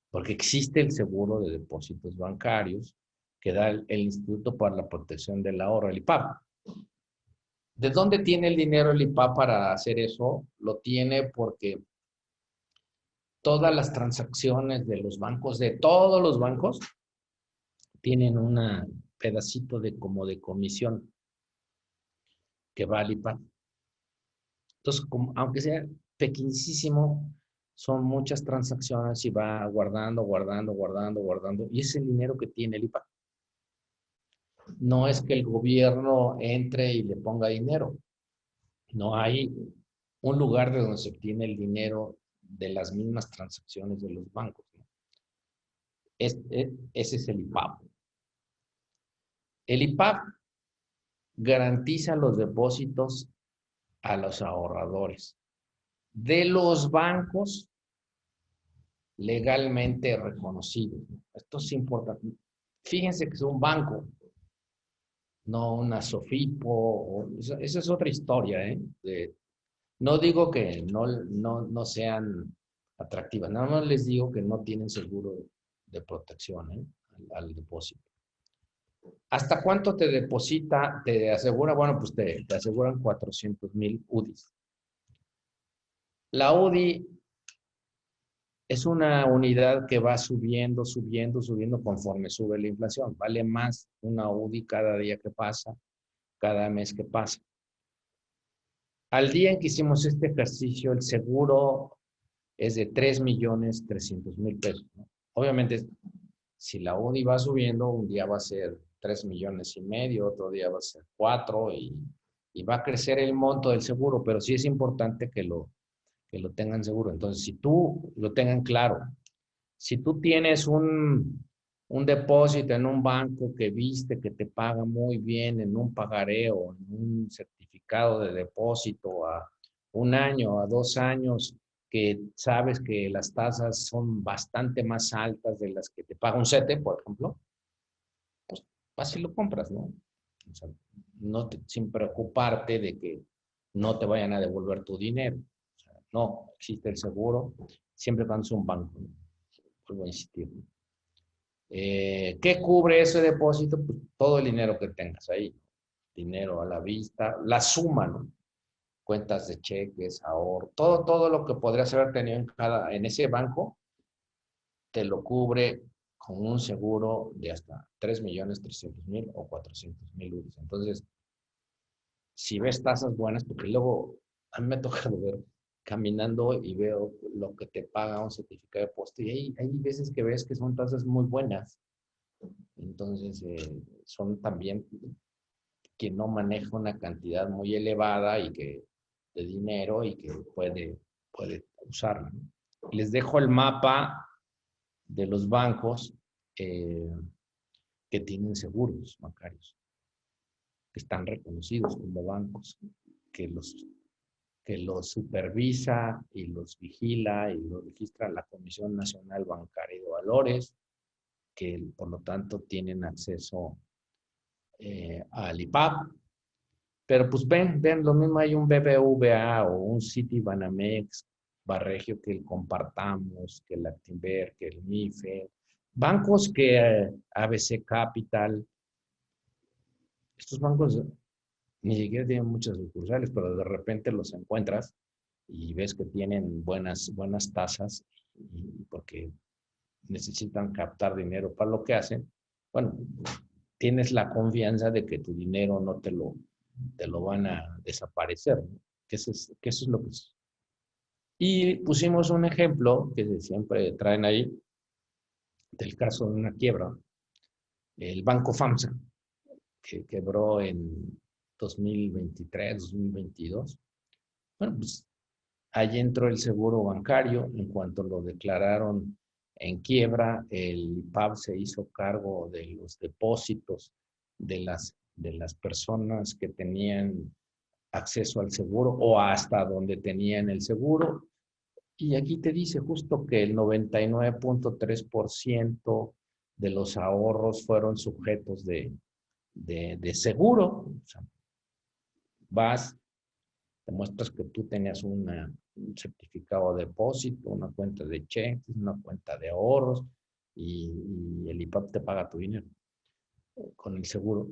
porque existe el seguro de depósitos bancarios que da el Instituto para la Protección del Ahorro, el IPAP. ¿De dónde tiene el dinero el IPAP para hacer eso? Lo tiene porque todas las transacciones de los bancos, de todos los bancos, tienen un pedacito como de comisión que va al IPAP. Entonces, aunque sea pequeñísimo, son muchas transacciones y va guardando, y es el dinero que tiene el IPAP. No es que el gobierno entre y le ponga dinero. No hay un lugar de donde se obtiene el dinero de las mismas transacciones de los bancos, ¿no? Ese es el IPAP. El IPAP garantiza los depósitos a los ahorradores de los bancos legalmente reconocidos. Esto es importante. Fíjense que es un banco, no una SOFIPO. Esa es otra historia, ¿eh? No digo que no sean atractivas, nada más les digo que no tienen seguro de protección, ¿eh? al depósito. ¿Hasta cuánto te deposita, te asegura? Bueno, pues te aseguran 400,000 UDIs. La UDI es una unidad que va subiendo conforme sube la inflación. Vale más una UDI cada día que pasa, cada mes que pasa. Al día en que hicimos este ejercicio, el seguro es de 3,300,000 pesos, ¿no? Obviamente, si la UDI va subiendo, un día va a ser 3,5 millones, otro día va a ser 4 y va a crecer el monto del seguro, pero sí es importante que lo tengan seguro. Entonces, si tú lo tengan claro, si tú tienes un depósito en un banco que viste que te paga muy bien en un pagaré o en un certificado de depósito a 1 año, a 2 años, que sabes que las tasas son bastante más altas de las que te paga un CETE, por ejemplo, pues vas y lo compras, ¿no? O sea, sin preocuparte de que no te vayan a devolver tu dinero. O sea, no, existe el seguro, siempre cuando es un banco, ¿no? Vuelvo a insistir, ¿no? ¿Qué cubre ese depósito? Pues todo el dinero que tengas ahí. Dinero a la vista, la suma, ¿no? Cuentas de cheques, ahorro, todo lo que podrías haber tenido en ese banco, te lo cubre con un seguro de hasta 3.300.000 o 400.000 UDIs. Entonces, si ves tasas buenas, porque luego a mí me ha tocado ver caminando y veo lo que te paga un certificado de depósito y hay veces que ves que son tasas muy buenas. Entonces, son también quien no maneja una cantidad muy elevada de dinero y que puede usarla, ¿no? Les dejo el mapa de los bancos que tienen seguros bancarios, que están reconocidos como bancos, que los supervisa y los vigila y los registra la Comisión Nacional Bancaria y de Valores, que por lo tanto tienen acceso al IPAP. Pero pues ven, lo mismo hay un BBVA o un Citibanamex, Barregio, que el Compartamos, que el Actinver, que el MIFE, bancos que ABC Capital, estos bancos ni siquiera tienen muchas sucursales, pero de repente los encuentras y ves que tienen buenas tasas porque necesitan captar dinero para lo que hacen. Bueno, tienes la confianza de que tu dinero no te lo van a desaparecer, ¿no? Que eso es lo que es. Y pusimos un ejemplo que siempre traen ahí, del caso de una quiebra, el Banco FAMSA, que quebró en 2023, 2022. Bueno, pues ahí entró el seguro bancario. En cuanto lo declararon en quiebra, el IPAB se hizo cargo de los depósitos de las personas que tenían acceso al seguro o hasta donde tenían el seguro. Y aquí te dice justo que el 99.3% de los ahorros fueron sujetos de seguro. O sea, vas, demuestras que tú tenías un certificado de depósito, una cuenta de cheques, una cuenta de ahorros y el IPAP te paga tu dinero con el seguro.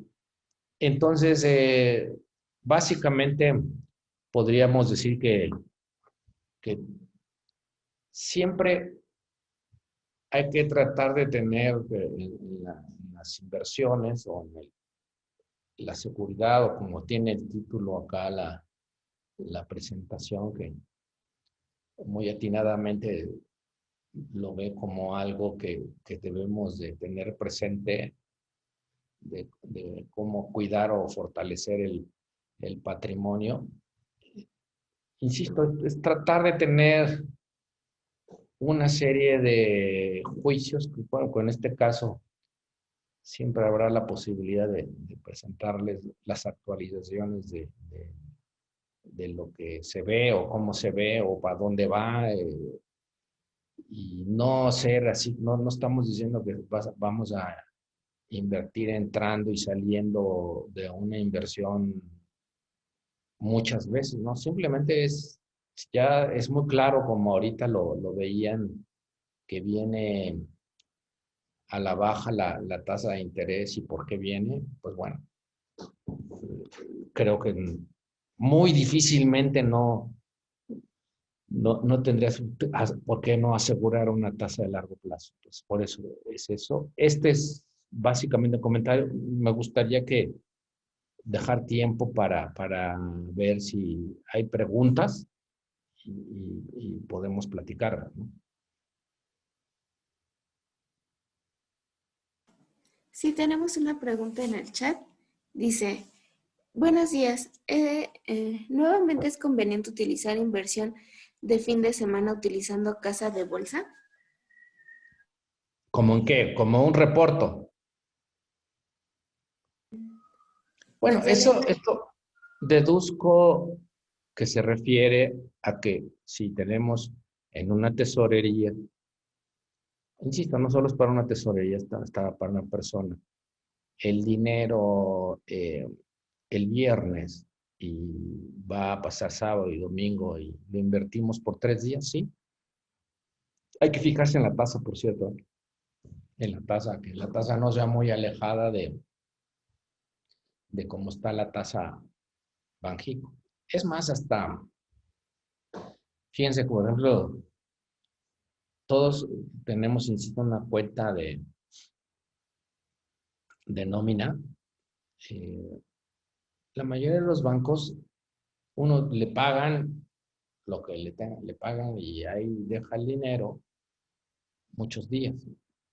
Entonces, básicamente podríamos decir que siempre hay que tratar de tener en las inversiones o en la seguridad, o como tiene el título acá la presentación, que muy atinadamente lo ve como algo que debemos de tener presente, de cómo cuidar o fortalecer el patrimonio. Insisto, es tratar de tener una serie de juicios, que bueno, en este caso siempre habrá la posibilidad de presentarles las actualizaciones de lo que se ve o cómo se ve o para dónde va, y no ser así. No estamos diciendo que vamos a invertir entrando y saliendo de una inversión muchas veces, ¿no? Simplemente ya es muy claro, como ahorita lo veían, que viene a la baja la tasa de interés. ¿Y por qué viene? Pues bueno, creo que muy difícilmente no tendrías por qué no asegurar una tasa de largo plazo. Pues por eso es eso. Este es básicamente el comentario. Me gustaría dejar tiempo para ver si hay preguntas y podemos platicar, ¿no? Sí, tenemos una pregunta en el chat. Dice, buenos días. ¿Nuevamente es conveniente utilizar inversión de fin de semana utilizando casa de bolsa? ¿Cómo en qué? Como un reporto. Bueno, esto deduzco que se refiere a que si tenemos en una tesorería. Insisto, no solo es para una tesorería, está para una persona. El dinero el viernes y va a pasar sábado y domingo y lo invertimos por 3 días, sí. Hay que fijarse en la tasa, por cierto, en la tasa, que la tasa no sea muy alejada de cómo está la tasa Banjico. Es más, hasta, fíjense, por ejemplo, todos tenemos, insisto, una cuenta de nómina. La mayoría de los bancos, uno le pagan lo que le pagan y ahí deja el dinero muchos días.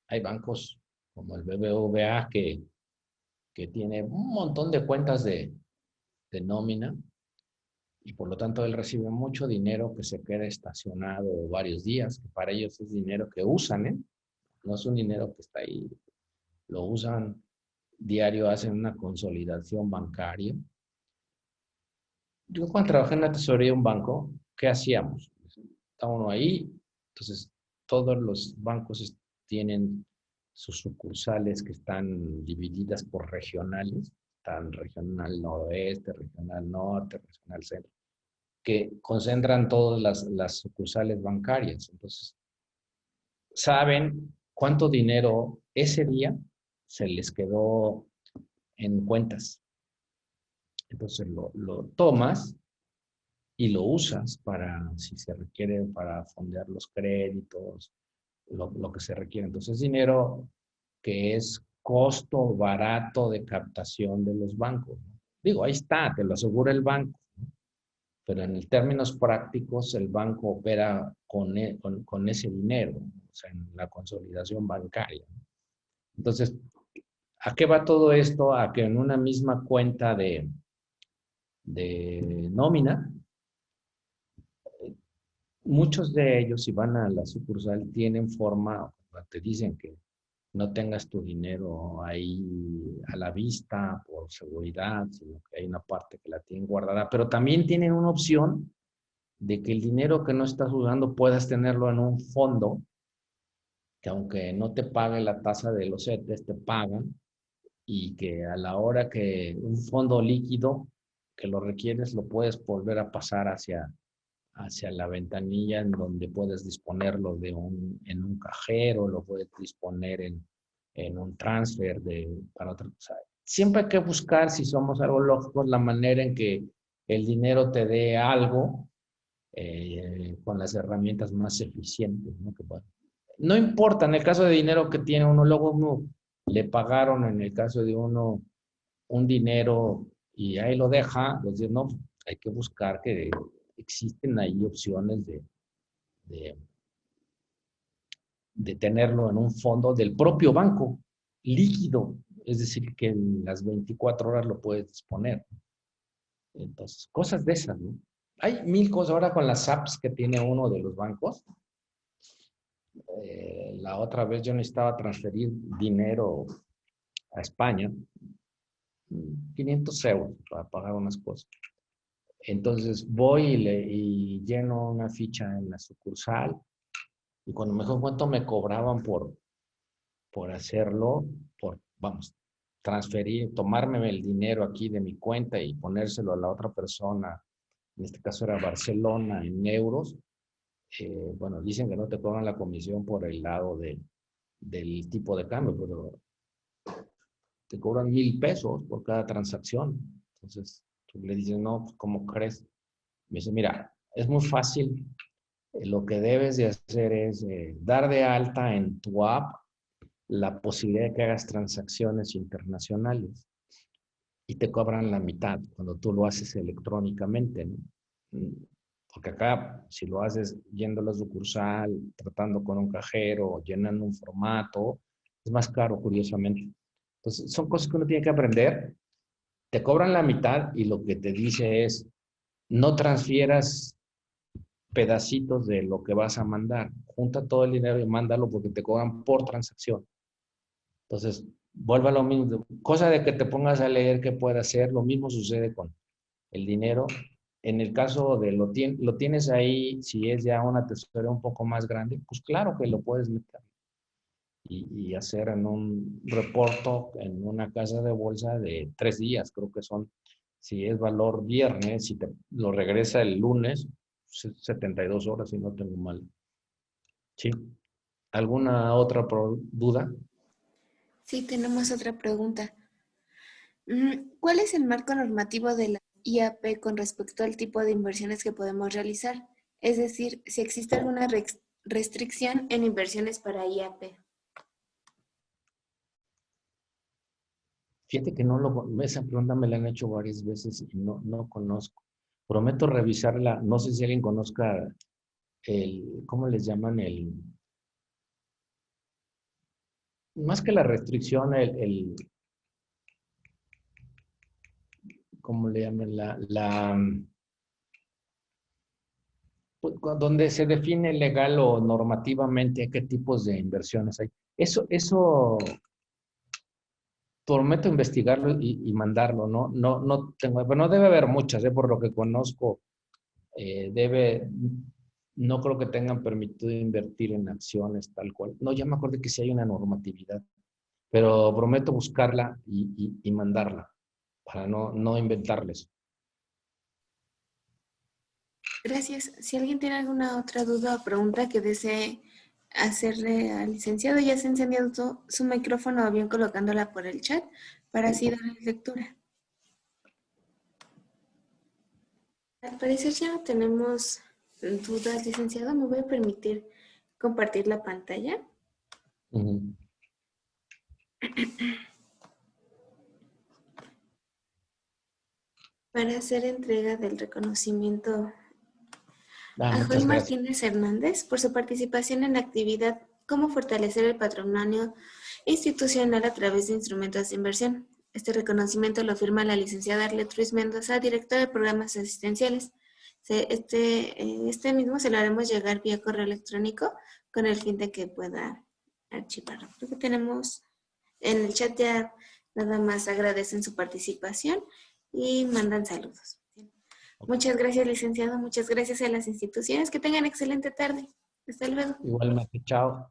Hay bancos como el BBVA que tiene un montón de cuentas de nómina y por lo tanto él recibe mucho dinero que se queda estacionado varios días, que para ellos es dinero que usan, ¿eh? No es un dinero que está ahí, lo usan diario, hacen una consolidación bancaria. Yo cuando trabajé en la tesorería de un banco, ¿qué hacíamos? Está uno ahí, entonces todos los bancos tienen sus sucursales que están divididas por regionales, están regional noroeste, regional norte, regional centro, que concentran todas las sucursales bancarias. Entonces, saben cuánto dinero ese día se les quedó en cuentas. Entonces lo tomas y lo usas para, si se requiere, para fondear los créditos, lo que se requiere. Entonces, dinero que es costo barato de captación de los bancos, ¿no? Digo, ahí está, te lo asegura el banco, ¿no? Pero en términos prácticos, el banco opera con ese dinero, ¿no? O sea, en la consolidación bancaria, ¿no? Entonces, ¿a qué va todo esto? A que en una misma cuenta de nómina, muchos de ellos, si van a la sucursal, tienen forma, te dicen que no tengas tu dinero ahí a la vista por seguridad, sino que hay una parte que la tienen guardada, pero también tienen una opción de que el dinero que no estás usando puedas tenerlo en un fondo, que aunque no te pague la tasa de los CETES, te pagan, y que a la hora que un fondo líquido que lo requieres, lo puedes volver a pasar hacia la ventanilla en donde puedes disponerlo en un cajero, lo puedes disponer en un transfer para otra cosa. Siempre hay que buscar, si somos algo lógicos, la manera en que el dinero te dé algo con las herramientas más eficientes, ¿no? No importa, en el caso de dinero que tiene uno, luego uno le pagaron, en el caso de uno, un dinero y ahí lo deja, pues no, hay que buscar que existen ahí opciones de tenerlo en un fondo del propio banco, líquido, es decir, que en las 24 horas lo puedes disponer. Entonces, cosas de esas, ¿no? Hay mil cosas ahora con las apps que tiene uno de los bancos. La otra vez yo necesitaba transferir dinero a España, 500 euros para pagar unas cosas. Entonces voy y lleno una ficha en la sucursal y cuando me doy cuenta me cobraban por hacerlo, vamos, transferir, tomarme el dinero aquí de mi cuenta y ponérselo a la otra persona, en este caso era Barcelona, en euros. Bueno, dicen que no te cobran la comisión por el lado del tipo de cambio, pero te cobran 1,000 pesos por cada transacción. Entonces, tú le dices, no, ¿cómo crees? Me dice, mira, es muy fácil. Lo que debes de hacer es dar de alta en tu app la posibilidad de que hagas transacciones internacionales y te cobran la mitad cuando tú lo haces electrónicamente, ¿no? Porque acá, si lo haces yendo a la sucursal, tratando con un cajero, llenando un formato, es más caro, curiosamente. Entonces, son cosas que uno tiene que aprender. Te cobran la mitad y lo que te dice es, no transfieras pedacitos de lo que vas a mandar. Junta todo el dinero y mándalo porque te cobran por transacción. Entonces, vuelve a lo mismo. Cosa de que te pongas a leer qué puede hacer. Lo mismo sucede con el dinero. En el caso de lo tienes ahí, si es ya una tesorería un poco más grande, pues claro que lo puedes meter y hacer en un reporto en una casa de bolsa de 3 días, creo que son, si es valor viernes, si te lo regresa el lunes, 72 horas, si no tengo mal. ¿Sí? ¿Alguna otra duda? Sí, tenemos otra pregunta. ¿Cuál es el marco normativo de la IAP con respecto al tipo de inversiones que podemos realizar? Es decir, si existe alguna restricción en inversiones para IAP. Fíjate que esa pregunta me la han hecho varias veces y no conozco. Prometo revisarla. No sé si alguien conozca ¿cómo les llaman? Más que la restricción, ¿cómo le llaman? Pues, donde se define legal o normativamente qué tipos de inversiones hay. Eso prometo investigarlo y mandarlo, ¿no? No tengo, bueno, debe haber muchas, por lo que conozco, no creo que tengan permitido invertir en acciones tal cual. No, ya me acordé que sí hay una normatividad, pero prometo buscarla y mandarla para no inventarles. Gracias. Si alguien tiene alguna otra duda o pregunta que desee hacerle al licenciado, ya se ha encendido su micrófono o bien colocándola por el chat para así darle lectura. Al parecer ya no tenemos dudas, licenciado. Me voy a permitir compartir la pantalla. Uh-huh. Para hacer entrega del reconocimiento a Joel Muchas gracias. Martínez Hernández por su participación en la actividad Cómo fortalecer el patrimonio institucional a través de instrumentos de inversión. Este reconocimiento lo firma la licenciada Arlet Ruiz Mendoza, directora de programas asistenciales. Este mismo se lo haremos llegar vía correo electrónico con el fin de que pueda archivarlo. Creo que tenemos en el chat ya nada más agradecen su participación y mandan saludos. Muchas gracias, licenciado. Muchas gracias a las instituciones. Que tengan excelente tarde. Hasta luego. Igualmente, chao.